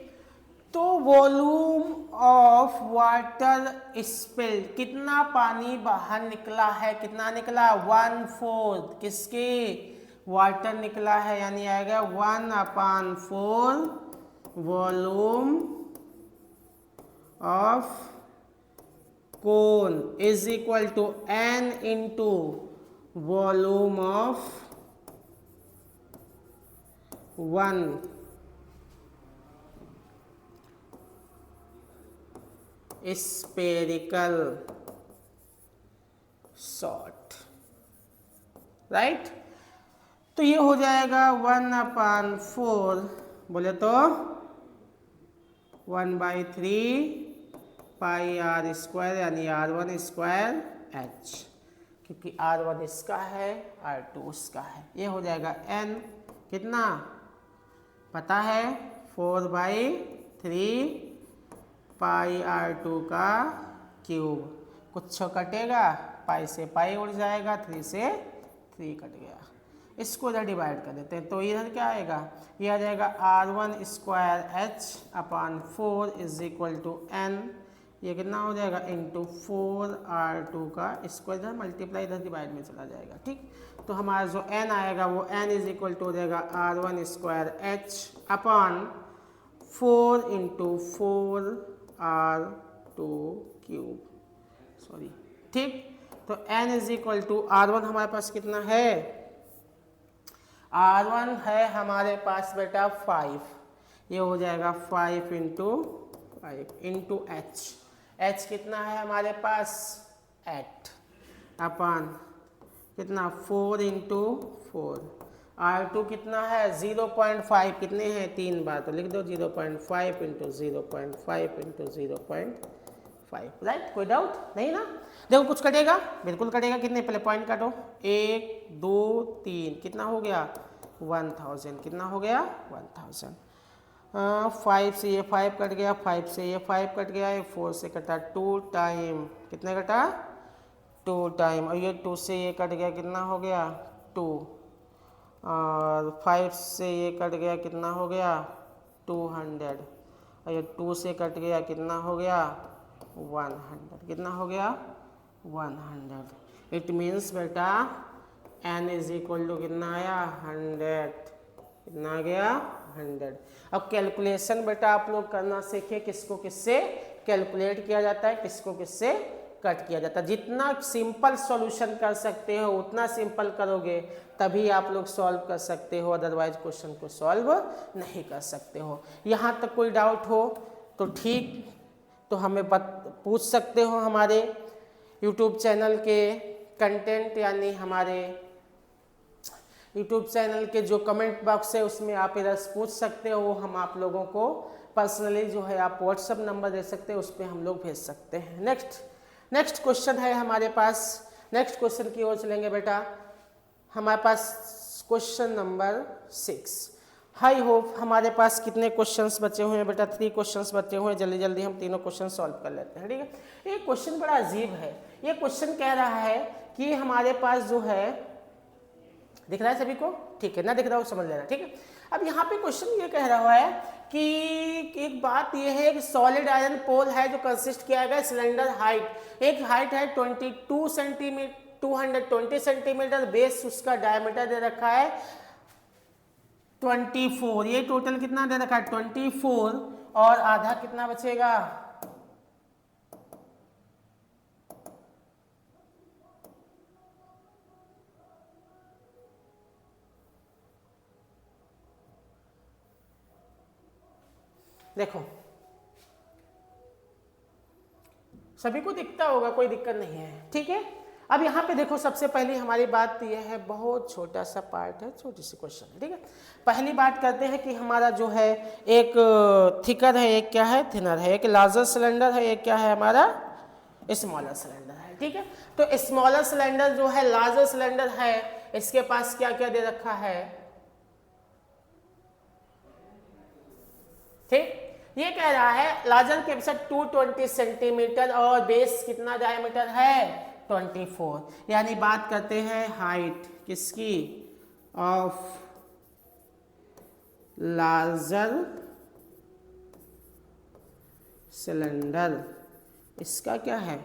तो वॉल्यूम ऑफ वाटर स्पिल्ड, कितना पानी बाहर निकला है, कितना निकला, 1/4, किसके, वाटर निकला है, यानी आएगा 1/4 volume of cone is equal to n into volume of 1 spherical shot, right. तो ये हो जाएगा 1/4, बोले तो 1/3 पाई r स्क्वायर, यानी r1 स्क्वायर h, क्योंकि r1 इसका है r2 उसका है। ये हो जाएगा n, कितना पता है, 4/3 पाई r2 का क्यूब, कुछ कटेगा, पाई से पाई उड़ जाएगा, 3 से 3 कट गया, इसको इधर डिवाइड कर देते हैं। तो इधर क्या आएगा, ये आ जाएगा r1 square h/4 is equal to n, ये कितना हो जाएगा, इंटू 4r2 का स्क्वायर, इधर मल्टीप्लाई इधर डिवाइड में चला जाएगा, ठीक। तो हमारा जो n आएगा वो n इज इक्वल टू हो जाएगा r1 square h/4 into 4r2 cube, sorry, ठीक। तो n is equal to r1 हमारे पास कितना है, r1 है हमारे पास बेटा 5, ये हो जाएगा 5 इंटू 5 इंटू h कितना है हमारे पास 8/4 कितना 4 इंटू 4, R2 कितना है 0.5, कितने हैं 3 बार, तो लिख दो 0.5 इंटू 0.5 इंटू 0.5, राइट। कोई डाउट नहीं ना? देखो कुछ कटेगा, बिल्कुल कटेगा, कितने पहले पॉइंट काटो, 1 2 3, कितना हो गया 1000, कितना हो गया 1000। 5 से ये 5 कट गया, 5 से ये 5 कट गया, ये 4 से कटा 2 टाइम, कितने कटा 2 टाइम, और ये 2 से ये कट गया, कितना हो गया 2, और 5 से ये कट गया, कितना हो गया 200, और ये 2 से कट गया, कितना हो गया 100, कितना हो गया 100। इट मीन्स बेटा n इज इक्वल टू कितना आया 100, कितना आ गया 100। अब कैलकुलेशन बेटा आप लोग करना सीखे, किसको किससे कैलकुलेट किया जाता है, किसको किससे कट किया जाता है। जितना सिंपल सॉल्यूशन कर सकते हो उतना सिंपल करोगे तभी आप लोग सॉल्व कर सकते हो, अदरवाइज क्वेश्चन को सॉल्व नहीं कर सकते हो। यहाँ तक कोई डाउट हो तो ठीक, तो हमें पूछ सकते हो हमारे यूट्यूब चैनल के कंटेंट, यानी हमारे यूट्यूब चैनल के जो कमेंट बॉक्स है उसमें आप इधर पूछ सकते हो। हम आप लोगों को पर्सनली जो है आप व्हाट्सएप नंबर दे सकते हो, उस पर हम लोग भेज सकते हैं। नेक्स्ट क्वेश्चन है हमारे पास, नेक्स्ट क्वेश्चन की ओर चलेंगे बेटा। हमारे पास क्वेश्चन नंबर 6। आई होप हमारे पास कितने क्वेश्चंस बचे हुए हैं बेटा, 3 क्वेश्चंस बचे हुए हैं। जल्दी जल्दी हम तीनों क्वेश्चन सॉल्व कर लेते हैं, ठीक है। ये क्वेश्चन बड़ा अजीब है। ये क्वेश्चन कह रहा है कि हमारे पास जो है, दिख रहा है सभी को, ठीक है ना, दिख रहा हो समझ लेना, ठीक है। अब यहाँ पे क्वेश्चन ये कह रहा है कि एक बात ये है कि सॉलिड आयरन पोल है जो कंसिस्ट किया गया सिलेंडर हाइट, एक हाइट है 22 सेंटीमीटर, 220 सेंटीमीटर, बेस उसका डायमीटर दे रखा है 24, ये टोटल कितना दे रखा है 24, और आधा कितना बचेगा, देखो सभी को दिखता होगा, कोई दिक्कत नहीं है, ठीक है। अब यहाँ पे देखो सबसे पहली हमारी बात यह है, बहुत छोटा सा पार्ट है, छोटी सी क्वेश्चन है, ठीक है। पहली बात करते हैं कि हमारा जो है एक थिकर है, एक क्या है थिनर है, एक लार्जर सिलेंडर है, एक क्या है हमारा स्मॉलर सिलेंडर है, ठीक है। तो स्मॉलर सिलेंडर जो है लार्जर सिलेंडर है, इसके पास क्या क्या दे रखा है, ठीक। ये कह रहा है लार्जर कैपेसिटर 220 सेंटीमीटर और बेस कितना डायमीटर है 24, यानी बात करते हैं हाइट किसकी, ऑफ लार्जर सिलेंडर। इसका क्या है,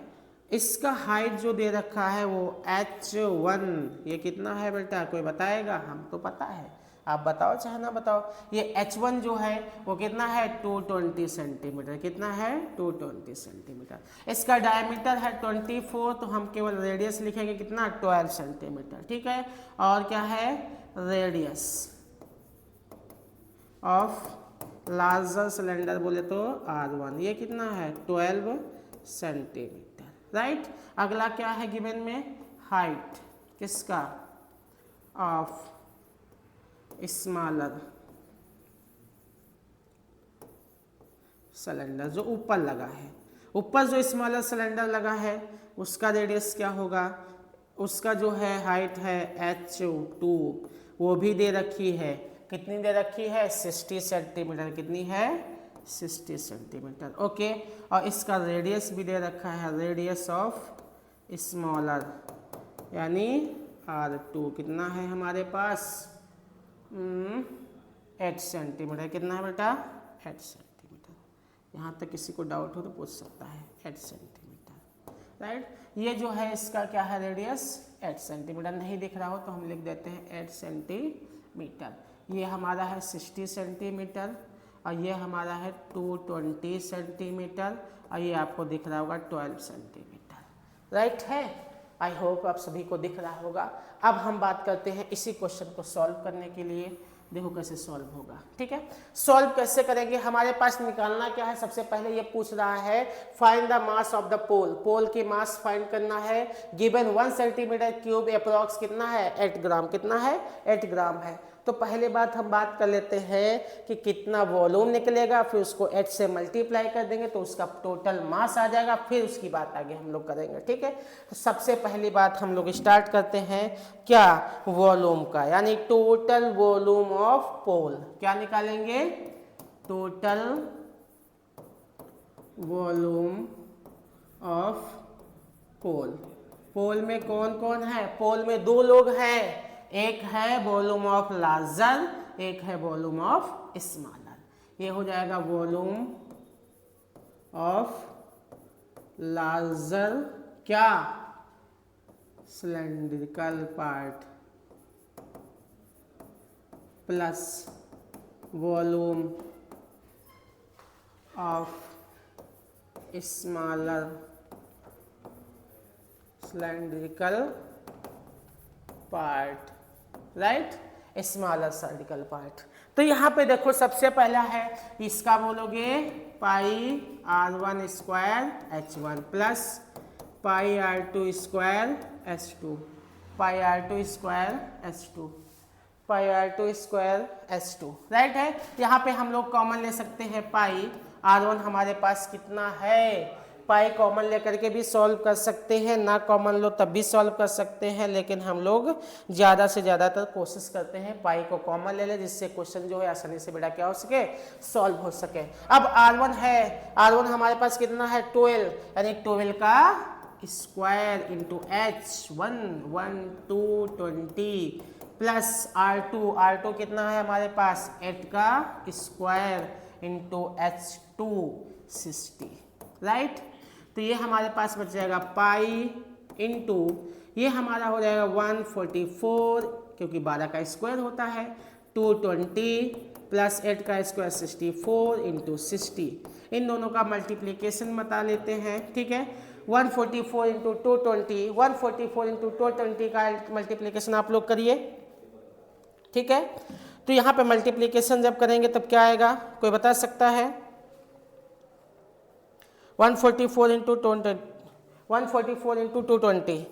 इसका हाइट जो दे रखा है वो h1, ये कितना है बेटा, कोई बताएगा, हम तो पता है, आप बताओ चाहे ना बताओ। ये h1 जो है वो कितना है 220 सेंटीमीटर, कितना है 220 सेंटीमीटर। इसका डायमीटर है 24, तो हम केवल रेडियस लिखेंगे कितना 12 सेंटीमीटर, ठीक है। और क्या है रेडियस ऑफ लार्जर सिलेंडर बोले तो R1, ये कितना है 12 सेंटीमीटर, राइट। अगला क्या है गिवन में, हाइट किसका, ऑफ स्मॉलर सिलेंडर, जो ऊपर लगा है, ऊपर जो स्मॉलर सिलेंडर लगा है उसका रेडियस क्या होगा, उसका जो है हाइट है h2, वो भी दे रखी है, कितनी दे रखी है 60 सेंटीमीटर, कितनी है 60 सेंटीमीटर, ओके। और इसका रेडियस भी दे रखा है, रेडियस ऑफ स्मॉलर यानी R2 कितना है हमारे पास 8 सेंटीमीटर, कितना है बेटा 8 सेंटीमीटर। यहाँ तक किसी को डाउट हो तो पूछ सकता है, 8 सेंटीमीटर, राइट। ये जो है इसका क्या है रेडियस 8 सेंटीमीटर, नहीं दिख रहा हो तो हम लिख देते हैं 8 सेंटीमीटर। ये हमारा है 60 सेंटीमीटर और ये हमारा है 220 सेंटीमीटर और ये आपको दिख रहा होगा 12 सेंटीमीटर, राइट है। आई होप आप सभी को दिख रहा होगा। अब हम बात करते हैं इसी क्वेश्चन को सॉल्व करने के लिए। देखो कैसे सॉल्व होगा। ठीक है, सॉल्व कैसे करेंगे, हमारे पास निकालना क्या है, सबसे पहले ये पूछ रहा है find the mass of the pole, pole की मास फाइंड करना है। गिवन 1 सेंटीमीटर क्यूब अप्रॉक्स कितना है 8 ग्राम, कितना है 8 ग्राम है। तो पहले बात हम बात कर लेते हैं कि कितना वॉल्यूम निकलेगा, फिर उसको 8 से मल्टीप्लाई कर देंगे तो उसका टोटल मास आ जाएगा, फिर उसकी बात आगे हम लोग करेंगे। ठीक है, तो सबसे पहली बात हम लोग स्टार्ट करते हैं क्या, वॉल्यूम का, यानी टोटल वॉल्यूम ऑफ पोल। क्या निकालेंगे, टोटल वॉल्यूम ऑफ पोल। पोल में कौन कौन है, पोल में 2 लोग हैं, एक है वॉल्यूम ऑफ लार्जर, एक है वॉल्यूम ऑफ स्मॉलर। ये हो जाएगा वॉल्यूम ऑफ लार्जर क्या, cylindrical part, plus volume of smaller cylindrical part, right, smaller cylindrical part. तो यहाँ पे देखो सबसे पहला है, इसका बोलोगे पाई r1 square h1 plus pi r2 square h2, पाई r2 स्क्वायर h2, पाई r2 स्क्वायर h2, राइट है। यहाँ पे हम लोग कॉमन ले सकते हैं पाई, r1 हमारे पास कितना है, पाई कॉमन लेकर के भी सॉल्व कर सकते हैं, ना कॉमन लो तब भी सॉल्व कर सकते हैं, लेकिन हम लोग ज़्यादा से ज़्यादातर कोशिश करते हैं पाई को कॉमन ले ले, जिससे क्वेश्चन जो है आसानी से बेटा क्या हो सके, सॉल्व हो सके। अब r1 है, r1 हमारे पास कितना है 12, यानी 12 का square into h1 1 2 20 plus r2 कितना है हमारे पास 8 का स्क्वायर इंटू h2 60, राइट। तो ये हमारे पास बच जाएगा पाई इंटू ये हमारा हो जाएगा 144, क्योंकि 12 का स्क्वायर होता है, 220 प्लस 8 का स्क्वायर 64 इंटू 60। इन दोनों का मल्टीप्लीकेशन बता लेते हैं। ठीक है, 144 इंटू 220, 144 इंटू 220 का मल्टीप्लीकेशन आप लोग करिए। ठीक है, तो यहाँ पे मल्टीप्लीकेशन जब करेंगे तब क्या आएगा, कोई बता सकता है, 144 इंटू 144 इंटू 220,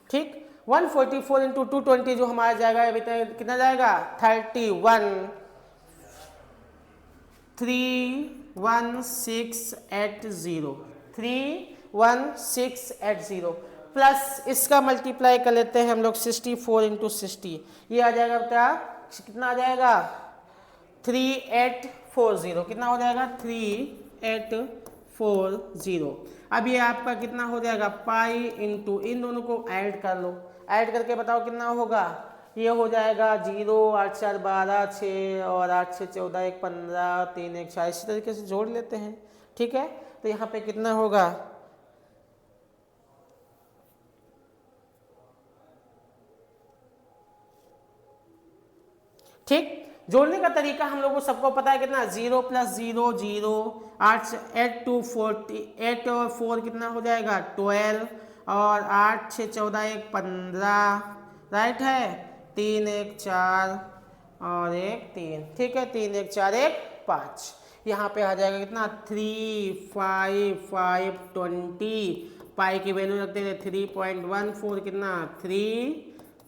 ठीक, 144 इंटू 220 जो हमारा जाएगा अभी तक कितना जाएगा 31680 प्लस इसका मल्टीप्लाई कर लेते हैं हम लोग 64 इंटू 60, ये आ जाएगा बेटा कितना आ जाएगा 3840, कितना हो जाएगा 3840। अब ये आपका कितना हो जाएगा पाई इंटू इन दोनों को ऐड कर लो, ऐड करके बताओ कितना होगा, ये हो जाएगा 0 8 4 12 6 और 8 6 14 1 15 3 1 4, इसी तरीके से जोड़ लेते हैं। ठीक है, तो यहाँ पे कितना होगा, ठीक, जोड़ने का तरीका हम लोगों को सबको पता है, कितना 0 प्लस 0 0, 8 2 40 8 और 4 कितना हो जाएगा 12 और 8 6 14 1 15, राइट है, 3 1 4 और 1 3, ठीक है, 3 1 4 1 5, यहाँ पे आ जाएगा कितना 3 5 5 20, पाई की वैल्यू रखते हैं 3.14, कितना 3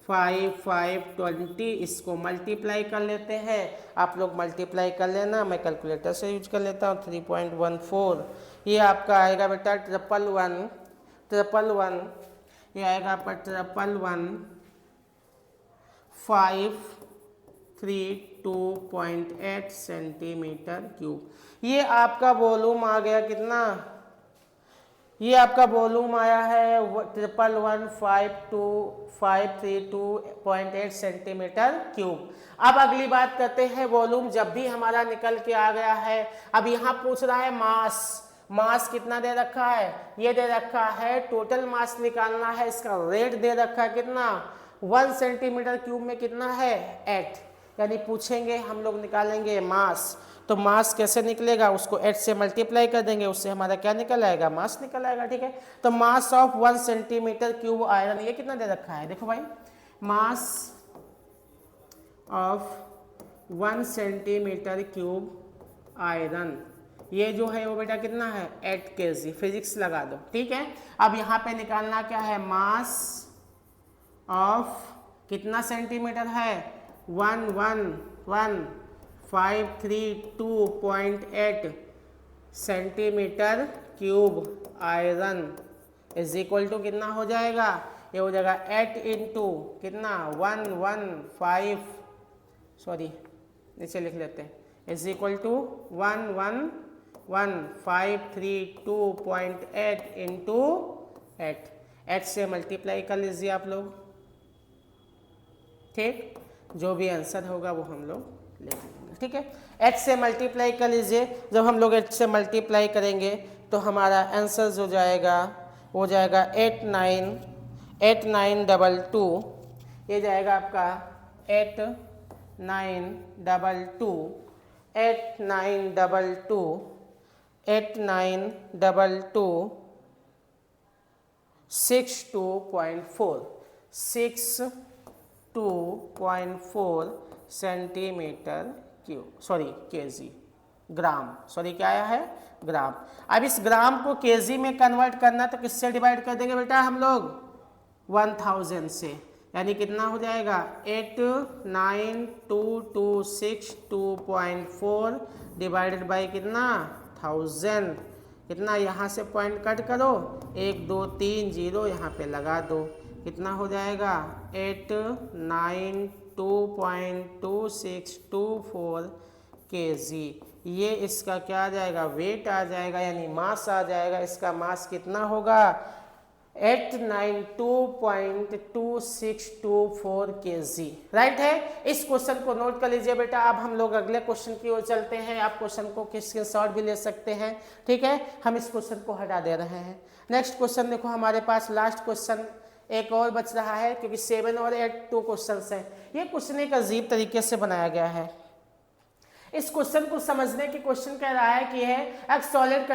5 5 20, इसको मल्टीप्लाई कर लेते हैं, आप लोग मल्टीप्लाई कर लेना, मैं कैलकुलेटर से यूज कर लेता हूँ। 3.14 ये आपका आएगा बेटा 111, ये आएगा आपका 111,532.8 सेंटीमीटर क्यूब। ये आपका वॉल्यूम आ गया कितना, ये आपका वॉल्यूम आया है 111,532.8 सेंटीमीटर क्यूब। अब अगली बात करते हैं वॉल्यूम जब भी हमारा निकल के आ गया है, अब यहाँ पूछ रहा है मास, मास कितना दे रखा है, ये दे रखा है टोटल मास निकालना है, इसका रेट दे रखा है कितना 1 सेंटीमीटर क्यूब में कितना है 8, यानी पूछेंगे हम लोग निकालेंगे मास, तो मास कैसे निकलेगा, उसको 8 से मल्टीप्लाई कर देंगे, उससे हमारा क्या निकल आएगा, मास निकल आएगा। ठीक है, तो mass of 1 centimetre cube iron, ये कितना दे रखा है, देखो भाई, mass of 1 centimetre cube iron, ये जो है वो बेटा कितना है 8 kg, फिजिक्स लगा दो। ठीक है, अब यहाँ पे निकालना क्या है, मास ऑफ कितना सेंटीमीटर है 11532.8 centimetre cube iron is equal to कितना हो जाएगा, ये हो जाएगा 8 इंटू कितना नीचे लिख लेते हैं, इज इक्वल टू 11532.8 इंटू 8 से मल्टीप्लाई कर लीजिए आप लोग। ठीक, जो भी आंसर होगा वो हम लोग ले लेंगे। ठीक है, 8 से मल्टीप्लाई कर लीजिए, जब हम लोग 8 से मल्टीप्लाई करेंगे तो हमारा आंसर जो जाएगा वो जाएगा 8922, ये जाएगा आपका 62.4 सेंटीमीटर क्यूब, केजी, ग्राम, क्या आया है, ग्राम। अब इस ग्राम को केजी में कन्वर्ट करना तो किससे डिवाइड कर देंगे बेटा हम लोग, 1000 से, यानी कितना हो जाएगा 89226.4 डिवाइडेड बाई कितना 1000, कितना यहाँ से पॉइंट कट करो, 1 2 3 0 यहाँ पे लगा दो, कितना हो जाएगा 892.2624 kg, ये इसका क्या आ जाएगा, वेट आ जाएगा, यानी मास आ जाएगा। इसका मास कितना होगा 892.2624 kg, राइट है। इस क्वेश्चन को नोट कर लीजिए बेटा। अब हम लोग अगले क्वेश्चन की ओर चलते हैं। आप क्वेश्चन को स्क्रीनशॉट भी ले सकते हैं, ठीक है। हम इस क्वेश्चन को हटा दे रहे हैं। नेक्स्ट क्वेश्चन देखो, हमारे पास लास्ट क्वेश्चन एक और बच रहा है, क्योंकि 7 और 8 2 क्वेश्चन है। ये क्वेश्चन एक अजीब तरीके से बनाया गया है। इस क्वेश्चन को समझने की क्वेश्चन कह रहा है कि है a solid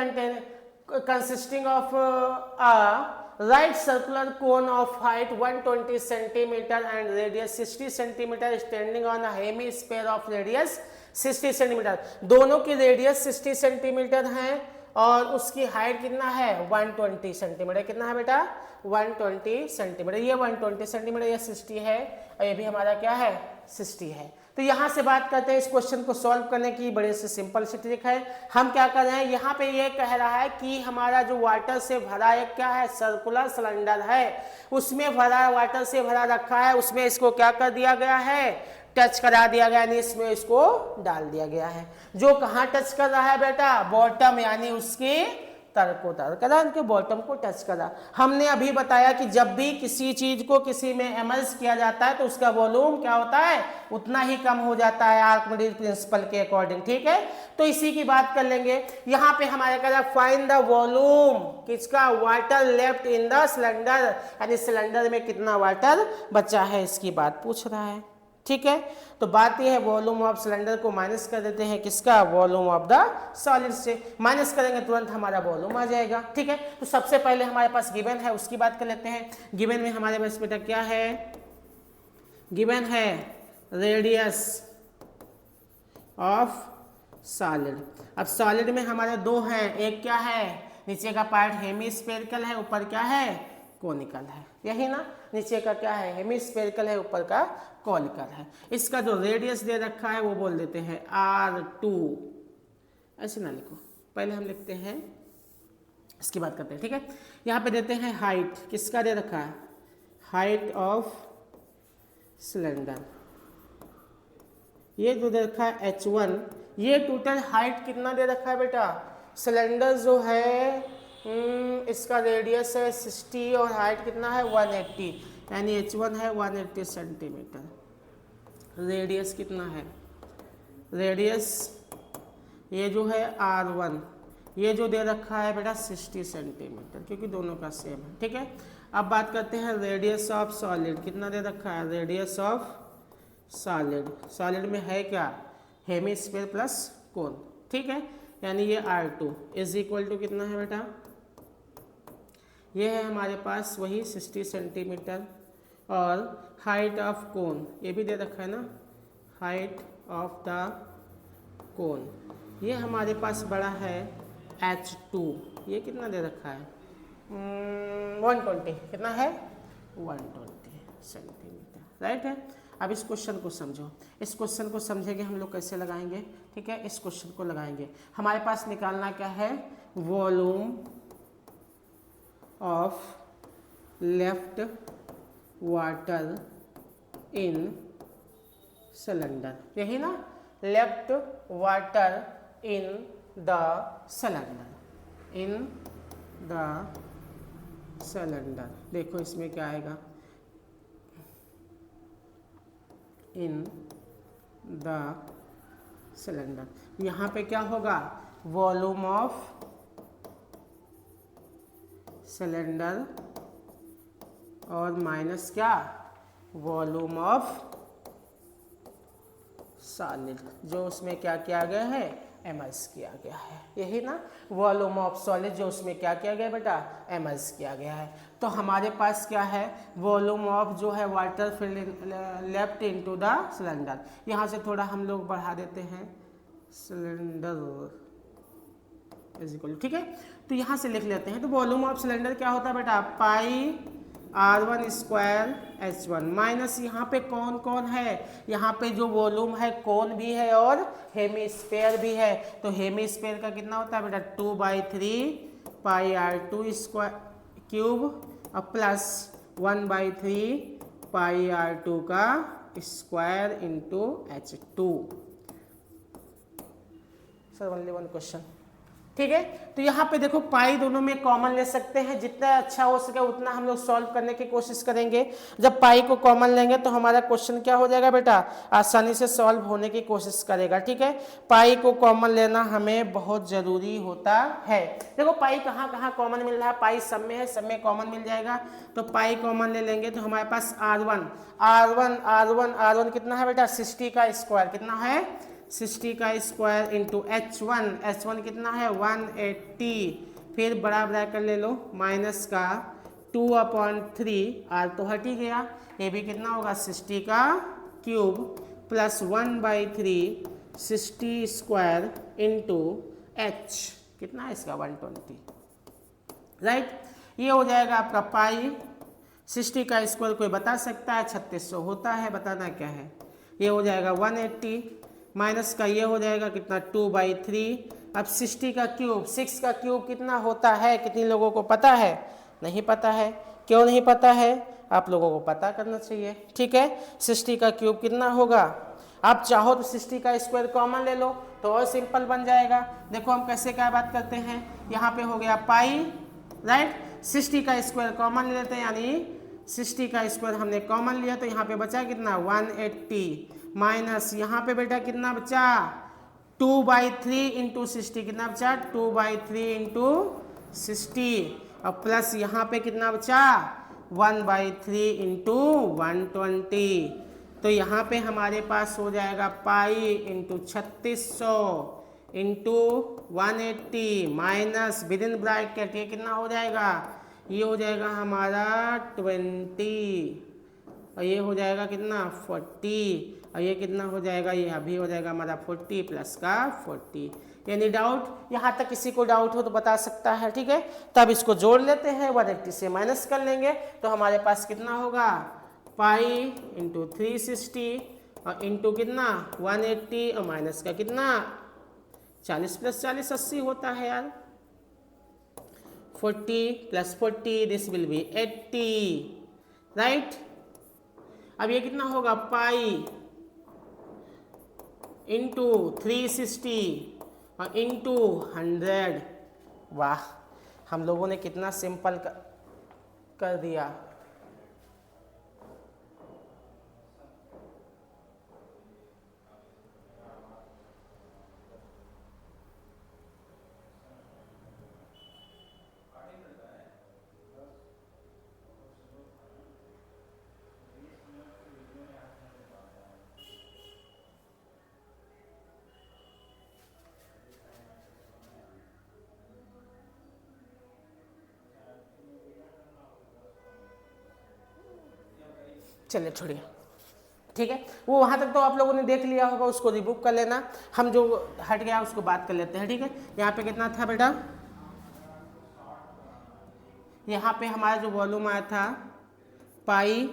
consisting of a right circular cone of height 120 centimeter and radius 60 centimeter standing on a hemisphere of radius 60 centimeter। दोनों की रेडियस 60 सेंटीमीटर है और उसकी हाइट कितना है 120 सेंटीमीटर। कितना है बेटा 120 सेंटीमीटर। ये 120 सेंटीमीटर, ये 60 है और ये भी हमारा क्या है 60 है। तो यहाँ से बात करते हैं इस क्वेश्चन को सॉल्व करने की। बड़े से सिंपल सी ट्रिक है। हम क्या कर रहे हैं, यहाँ पे ये कह रहा है कि हमारा जो वाटर से भरा एक क्या है सर्कुलर सिलेंडर है, उसमें भरा वाटर से भरा रखा है, उसमें इसको क्या कर दिया गया है टच करा दिया गया, यानी इसमें इसको डाल दिया गया है। जो कहाँ टच कर रहा है बेटा बॉटम, यानी उसके तर को तर करा, उनके बॉटम को टच करा। हमने अभी बताया कि जब भी किसी चीज को किसी में इमर्ज किया जाता है तो उसका वॉल्यूम क्या होता है उतना ही कम हो जाता है आर्किमिडीज प्रिंसिपल के अकॉर्डिंग, ठीक है। तो इसी की बात कर लेंगे। यहाँ पे हमारे कह रहा है फाइंड द वॉल्यूम किसका water left in the cylinder, यानी सिलेंडर में कितना वाटर बचा है इसकी बात पूछ रहा है, ठीक है। तो बात यह है वॉल्यूम ऑफ सिलेंडर को माइनस कर देते हैं किसका वॉल्यूम ऑफ द सॉलिड से। माइनस करेंगे तुरंत हमारा वॉल्यूम आ जाएगा, ठीक है। तो सबसे पहले हमारे पास गिवन है उसकी बात कर लेते हैं। गिवन में हमारे पास बेटा क्या है, गिवन है रेडियस ऑफ सॉलिड। अब सॉलिड में हमारे दो हैं, एक क्या है नीचे का पार्ट हेमीस्फेरिकल है, ऊपर क्या है कोनिकल है, यही ना। नीचे का क्या है हेमीस्फेरिकल है, ऊपर का कोनिकल है। इसका जो रेडियस दे रखा है वो बोल देते हैं R2। ऐसे ना लिखो, पहले हम लिखते हैं इसकी बात करते हैं, ठीक है। यहाँ पे देते हैं हाइट, किसका दे रखा है हाइट ऑफ सिलेंडर, ये जो दे रखा है H1। ये टोटल हाइट कितना दे रखा है बेटा, सिलेंडर जो है इसका रेडियस है 60 और हाइट कितना है 180, यानी H1 है 180 सेंटीमीटर। रेडियस कितना है, रेडियस ये जो है R1, ये जो दे रखा है बेटा 60 सेंटीमीटर, क्योंकि दोनों का सेम है, ठीक है। अब बात करते हैं रेडियस ऑफ सॉलिड, कितना दे रखा है रेडियस ऑफ सॉलिड, सॉलिड में है क्या, हेमिस्फीयर प्लस कोन, ठीक है। यानी ये R2 इज इक्वल टू कितना है बेटा, ये है हमारे पास वही 60 सेंटीमीटर, और हाइट ऑफ कोन ये भी दे रखा है ना, हाइट ऑफ द कोन ये हमारे पास बड़ा है H2, ये कितना दे रखा है 120, कितना है 120 सेंटीमीटर, राइट है। अब इस क्वेश्चन को समझो, इस क्वेश्चन को समझेंगे हम लोग कैसे लगाएंगे, ठीक है। इस क्वेश्चन को लगाएंगे, हमारे पास निकालना क्या है, volume of left water in cylinder, यही ना, left water in the cylinder, in the cylinder. देखो इसमें क्या आएगा, इन द सिलेंडर, यहाँ पे क्या होगा, वॉल्यूम ऑफ सिलेंडर और माइनस क्या, वॉल्यूम ऑफ सॉलिड, जो उसमें क्या किया गया है, इमर्स किया गया है, यही ना, वॉल्यूम ऑफ सॉलिड जो उसमें क्या किया गया बेटा, इमर्स किया गया है। तो हमारे पास क्या है, वॉल्यूम ऑफ जो है water field left into the cylinder, यहाँ से थोड़ा हम लोग बढ़ा देते हैं, सिलेंडर इज इक्वल, ठीक है। तो यहाँ से लिख लेते हैं, तो वॉल्यूम ऑफ सिलेंडर क्या होता है बेटा, पाई R1 स्क्वायर H1 माइनस, यहाँ पे कौन कौन है, यहाँ पे जो वॉल्यूम है कोन भी है और हेमिस्फीयर भी है, तो हेमिस्फीयर का कितना होता है बेटा 2/3 पाई R2 स्क्वायर क्यूब और प्लस 1/3 पाई R2 का square into H2। Sir only one question, ठीक है। तो यहाँ पे देखो पाई दोनों में कॉमन ले सकते हैं, जितना अच्छा हो सके उतना हम लोग सॉल्व करने की कोशिश करेंगे। जब पाई को कॉमन लेंगे तो हमारा क्वेश्चन क्या हो जाएगा बेटा, आसानी से सॉल्व होने की कोशिश करेगा, ठीक है। पाई को कॉमन लेना हमें बहुत जरूरी होता है। देखो पाई कहाँ कहाँ कॉमन मिल रहा है, पाई सब में है, सब में कॉमन मिल जाएगा। तो पाई कॉमन ले लेंगे तो हमारे पास R1 कितना है बेटा 60 का स्क्वायर, कितना है 60 का स्क्वायर इंटू H1 कितना है 180, फिर बड़ा ब्रैकेट ले लो माइनस का 2/3, R तो हट ही गया, ये भी कितना होगा 60 का cube plus 1/3 60 square into H, कितना है इसका 120, राइट। ये हो जाएगा आपका पाई, 60 का स्क्वायर कोई बता सकता है 3600 होता है, बताना क्या है, ये हो जाएगा 180 माइनस का ये हो जाएगा कितना 2/3। अब 60 का क्यूब, 6 का क्यूब कितना होता है, कितनी लोगों को पता है, नहीं पता है, क्यों नहीं पता है, आप लोगों को पता करना चाहिए, ठीक है। 60 का क्यूब कितना होगा, आप चाहो तो 60 का स्क्वायर कॉमन ले लो तो और सिंपल बन जाएगा। देखो हम कैसे क्या बात करते हैं, यहाँ पे हो गया पाई, राइट, 60 का स्क्वायर कॉमन ले लेते हैं, यानी 60 का स्क्वायर हमने कॉमन लिया तो यहाँ पे बचा कितना 180 माइनस यहाँ पे बेटा कितना बचा 2/3 इंटू 60, कितना बचा 2/3 इंटू 60, और प्लस यहाँ पे कितना बचा 1/3 इंटू 120। तो यहाँ पे हमारे पास हो जाएगा pi into 3600 into 180 minus with in bracket ये कितना हो जाएगा, ये हो जाएगा हमारा 20, और ये हो जाएगा कितना 40, और ये कितना हो जाएगा, ये अभी हो जाएगा हमारा 40 प्लस का 40। यानी डाउट, यहाँ तक किसी को डाउट हो तो बता सकता है, ठीक है। तब इसको जोड़ लेते हैं, 180 से माइनस कर लेंगे तो हमारे पास कितना होगा पाई इंटू 360 और इंटू कितना 180 और माइनस का कितना 40 प्लस 40 80 होता है यार, 40 plus 40 this will B 80, right. अब ये कितना होगा पाई इंटू 360 और इंटू 100। वाह, हम लोगों ने कितना सिंपल कर दिया। चलिए छोड़िए, ठीक है। वो वहाँ तक तो आप लोगों ने देख लिया होगा, उसको रिमूव कर लेना। हम जो हट गया उसको बात कर लेते हैं, ठीक है। यहाँ पे कितना था बेटा, यहाँ पे हमारा जो वॉल्यूम आया था पाई,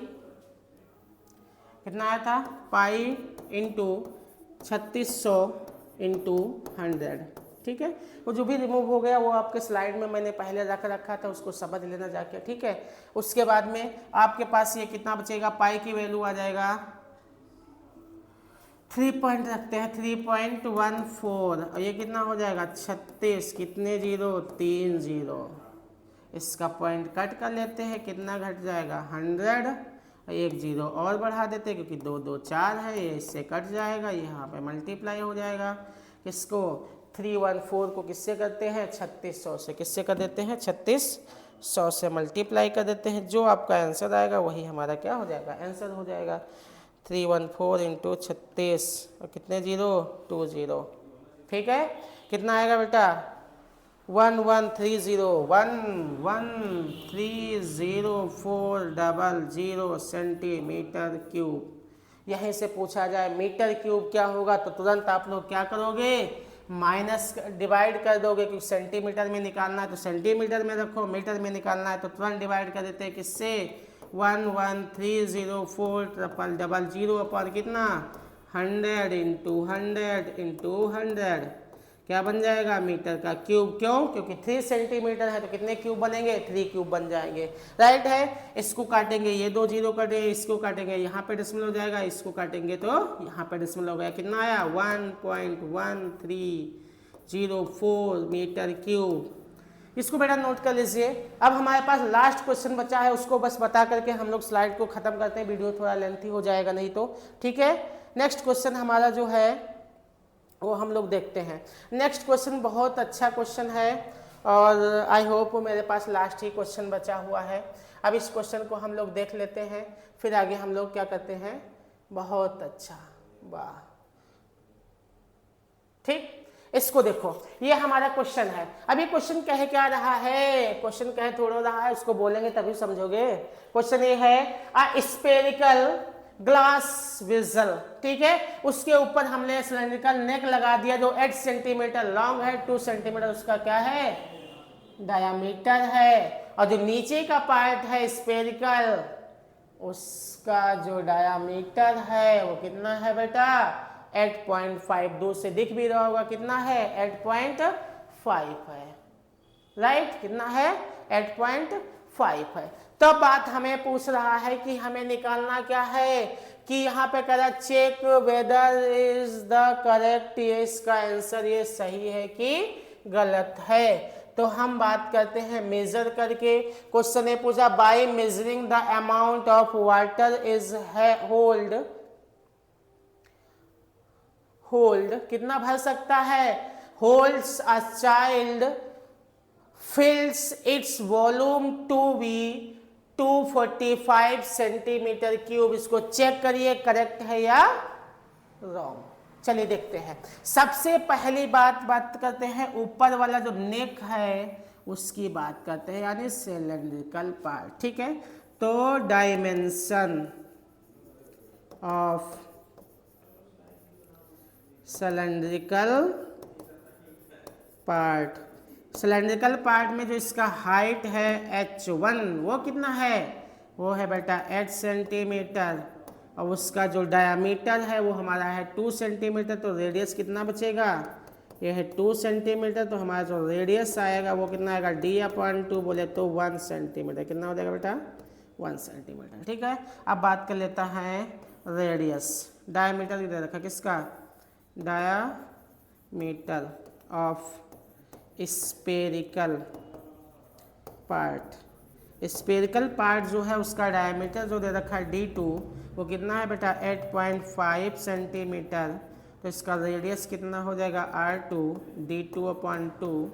कितना आया था, पाई इंटू 3600 इंटू 100, ठीक है। वो जो भी रिमूव हो गया वो आपके स्लाइड में मैंने पहले रख रखा था, उसको समझ लेना जाके, ठीक है। उसके बाद में आपके पास ये कितना बचेगा, पाई की वैल्यू आ जाएगा 3 पॉइंट रखते हैं 3.14, और ये कितना हो जाएगा 36, कितने जीरो, 3 जीरो। इसका पॉइंट कट कर लेते हैं, कितना घट जाएगा 100, एक जीरो और बढ़ा देते हैं क्योंकि 2 2 4 है, ये इससे कट जाएगा, यहाँ पे मल्टीप्लाई हो जाएगा। किसको, 314 को किससे करते हैं, 3600 से, किससे कर देते हैं, 3600 से मल्टीप्लाई कर देते हैं। जो आपका आंसर आएगा वही हमारा क्या हो जाएगा, आंसर हो जाएगा। 314 इंटू 36 और कितने जीरो, 2 जीरो, ठीक है। कितना आएगा बेटा, 1130 सेंटीमीटर क्यूब। यहीं से पूछा जाए मीटर क्यूब क्या होगा तो तुरंत आप लोग क्या करोगे, माइनस डिवाइड कर दोगे, क्योंकि सेंटीमीटर में निकालना है तो सेंटीमीटर में रखो, मीटर में निकालना है तो तुरंत डिवाइड कर देते हैं, किससे, 11304000 अपॉन कितना, 100 इंटू 100 इंटू 100, क्या बन जाएगा, मीटर का क्यूब। क्यों, क्योंकि 3 सेंटीमीटर है तो कितने क्यूब बनेंगे, 3 क्यूब बन जाएंगे, राइट है। इसको काटेंगे, ये 2 जीरो कटेंगे, इसको काटेंगे, यहाँ पे डेसिमल हो जाएगा, इसको काटेंगे तो यहाँ पे डेसिमल हो गया, कितना आया 1.1304 मीटर क्यूब। इसको बेटा नोट कर लीजिए। अब हमारे पास लास्ट क्वेश्चन बचा है, उसको बस बता करके हम लोग स्लाइड को खत्म करते हैं, वीडियो थोड़ा लेंथी हो जाएगा नहीं तो, ठीक है। नेक्स्ट क्वेश्चन हमारा जो है वो हम लोग देखते हैं। नेक्स्ट क्वेश्चन बहुत अच्छा क्वेश्चन है और आई होप मेरे पास लास्ट ही क्वेश्चन बचा हुआ है। अब इस क्वेश्चन को हम लोग देख लेते हैं, फिर आगे हम लोग क्या करते हैं, बहुत अच्छा, वाह, ठीक। इसको देखो, ये हमारा क्वेश्चन है। अब ये क्वेश्चन कह क्या रहा है, क्वेश्चन कह थोड़ा रहा है, उसको बोलेंगे तभी समझोगे। क्वेश्चन ये है, अ स्फेरिकल ग्लास विजल, ठीक है। उसके ऊपर हमने सिलेंड्रिकल नेक लगा दिया जो 8 सेंटीमीटर लॉन्ग है, 2 सेंटीमीटर उसका क्या है, डायामीटर है, और जो नीचे का पार्ट है स्फेरिकल, उसका जो डायामीटर है वो कितना है बेटा, 8.5, से दिख भी रहा होगा कितना है, 8.5 है, राइट। कितना है, 8.5 है। तो बात हमें पूछ रहा है कि हमें निकालना क्या है, कि यहाँ पे कह रहा check whether is the correct, ये इसका आंसर ये सही है कि गलत है। तो हम बात करते हैं मेजर करके। क्वेश्चन ने पूछा by measuring the amount of water is hold कितना भर सकता है, holds a child fills its volume to be 245 centimetre cube. इसको चेक करिए करेक्ट है या रॉन्ग। चलिए देखते हैं। सबसे पहली बात करते हैं ऊपर वाला जो नेक है उसकी बात करते हैं, यानी सिलेंड्रिकल पार्ट, ठीक है। तो dimension of cylindrical part, cylindrical part में जो इसका हाइट है h1 वो कितना है, वो है बेटा 8 सेंटीमीटर, और उसका जो डायामीटर है वो हमारा है 2 सेंटीमीटर। तो रेडियस कितना बचेगा, ये है 2 सेंटीमीटर, तो हमारा जो रेडियस आएगा वो कितना आएगा, d/2 बोले तो 1 सेंटीमीटर। कितना हो जाएगा बेटा, 1 सेंटीमीटर, ठीक है। अब बात कर लेता है रेडियस, डायामीटर कितना रखा, किसका, diameter of spherical part. Spherical part जो है उसका डायमीटर जो दे रखा है d2 वो कितना है बेटा 8.5 सेंटीमीटर। तो इसका रेडियस कितना हो जाएगा r2 d2/2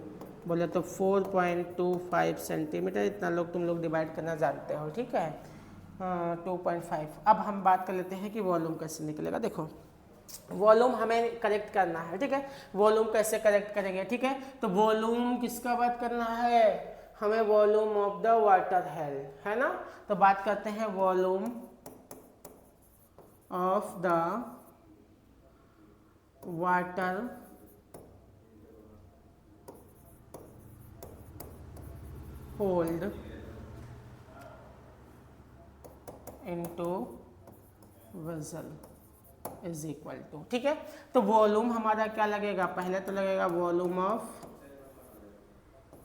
बोले तो 4.25 सेंटीमीटर। इतना लोग तुम लोग डिवाइड करना जानते हो, ठीक है, 2.5। अब हम बात कर लेते हैं कि वॉल्यूम कैसे निकलेगा। देखो वॉल्यूम हमें करेक्ट करना है, ठीक है। वॉल्यूम कैसे करेक्ट करेंगे, ठीक है। तो वॉल्यूम किसका बात करना है, हमें वॉल्यूम ऑफ द वाटर है ना। तो बात करते हैं volume of the water hold into vessel is equal to, ठीक है। तो वॉल्यूम हमारा क्या लगेगा, पहले तो लगेगा वॉल्यूम ऑफ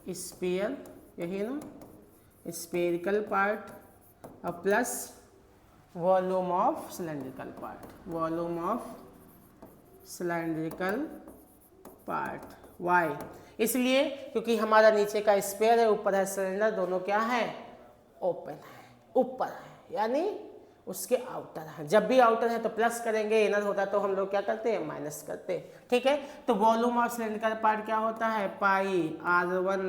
स्फीयर, यही ना, स्फेरिकल पार्ट, और plus volume of cylindrical part, volume of cylindrical part. Why, इसलिए क्योंकि हमारा नीचे का स्फीयर है, ऊपर है सिलेंडर, दोनों क्या है, ओपन है, ऊपर है, यानी उसके आउटर है। जब भी आउटर है तो प्लस करेंगे, इनर होता तो हम लोग क्या करते हैं, माइनस करते हैं, ठीक है। तो वॉल्यूम ऑफ सिलेंड्रिकल पार्ट क्या होता है, पाई R1,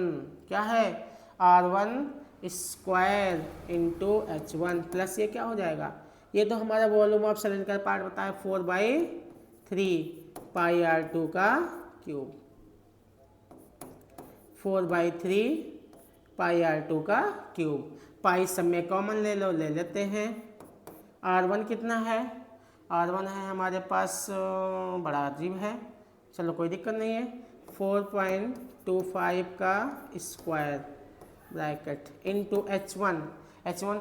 क्या है, R1 square into H1 plus ये क्या हो जाएगा, ये तो हमारा वॉल्यूम ऑफ सिलेंड्रिकल पार्ट बताया 4/3 पाई R2 का क्यूब, 4/3 पाई R2 का क्यूब। पाई सब में कॉमन ले लो, ले लेते हैं। R1 कितना है, R1 है हमारे पास, बड़ा अजीब है, चलो कोई दिक्कत नहीं है, 4.25 का square bracket into H1, H1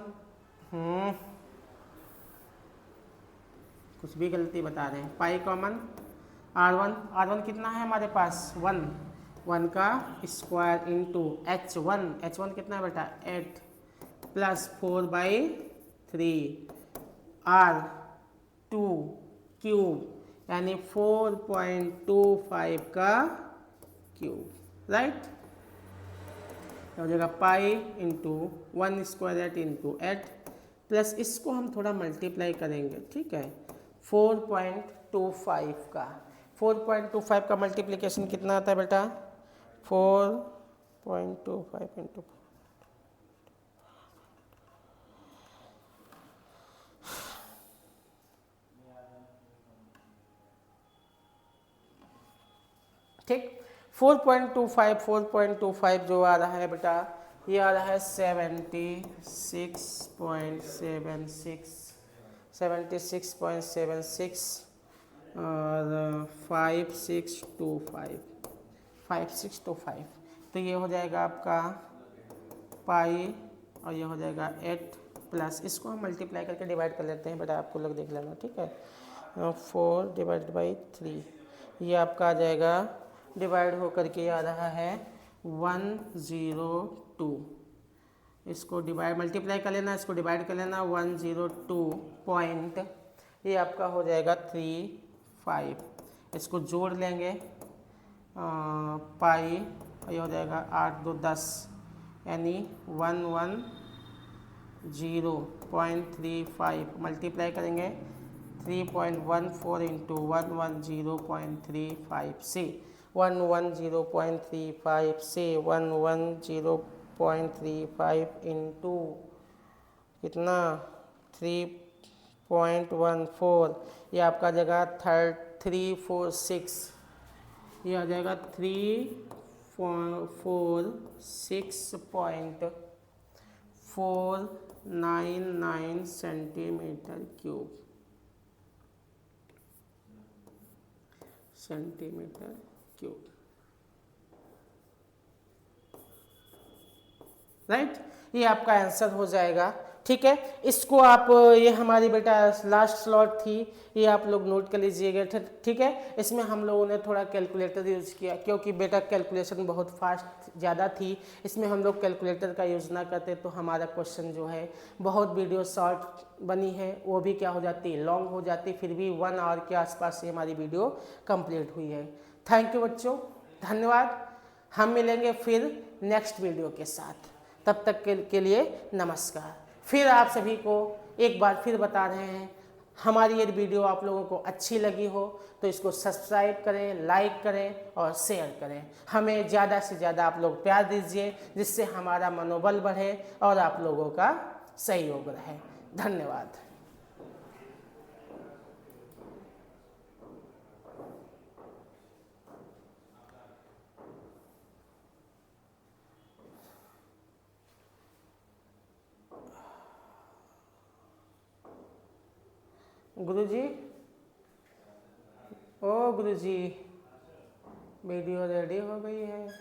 कुछ भी गलती बता रहे हैं, पाई कॉमन, R1 कितना है हमारे पास, 1 का स्क्वायर इंटू H1 कितना है बेटा, 8 प्लस 4/3 R2 क्यूब, यानी 4.25 का क्यूब, राइट। हो जाएगा pi into 1 square 8 into 8 plus इसको हम थोड़ा मल्टीप्लाई करेंगे, ठीक है, 4.25 का, 4.25 का मल्टीप्लिकेशन कितना आता है बेटा, 4.25 इंटू, ठीक, 4.25 जो आ रहा है बेटा, ये आ रहा है 76.76 और 5625, तो ये हो जाएगा आपका पाई, और ये हो जाएगा 8 प्लस इसको हम मल्टीप्लाई करके डिवाइड कर लेते हैं बेटा, आपको लोग देख लेना, ठीक है, 4/3, ये आपका आ जाएगा, डिवाइड होकर के आ रहा है 102, इसको डिवाइड मल्टीप्लाई कर लेना, इसको डिवाइड कर लेना, 102 पॉइंट, ये आपका हो जाएगा 35, इसको जोड़ लेंगे, पाई, ये हो जाएगा 8 2 10, यानी 110.35 मल्टीप्लाई करेंगे 3.14 इंटू 110.35 से 110.35 से 110.35 इंटू कितना 3.14, ये आपका जगह 346, ये आ जाएगा 346.499 सेंटीमीटर क्यूब, राइट, ये आपका आंसर हो जाएगा, ठीक है। इसको आप, ये हमारी बेटा लास्ट स्लॉट थी, ये आप लोग नोट कर लीजिएगा, ठीक है। इसमें हम लोगों ने थोड़ा कैलकुलेटर यूज़ किया, क्योंकि बेटा कैलकुलेशन बहुत फास्ट ज़्यादा थी, इसमें हम लोग कैलकुलेटर का यूज़ ना करते तो हमारा क्वेश्चन जो है बहुत वीडियो शॉर्ट बनी है, वो भी क्या हो जाती है, लॉन्ग हो जाती, फिर भी 1 आवर के आसपास से हमारी वीडियो कंप्लीट हुई है। थैंक यू बच्चों, धन्यवाद। हम मिलेंगे फिर नेक्स्ट वीडियो के साथ, तब तक के लिए नमस्कार। फिर आप सभी को एक बार फिर बता रहे हैं, हमारी ये वीडियो आप लोगों को अच्छी लगी हो तो इसको सब्सक्राइब करें, लाइक करें और शेयर करें। हमें ज़्यादा से ज़्यादा आप लोग प्यार दीजिए, जिससे हमारा मनोबल बढ़े और आप लोगों का सहयोग रहे। धन्यवाद। गुरुजी, ओ गुरुजी, वीडियो रेडी हो गई है।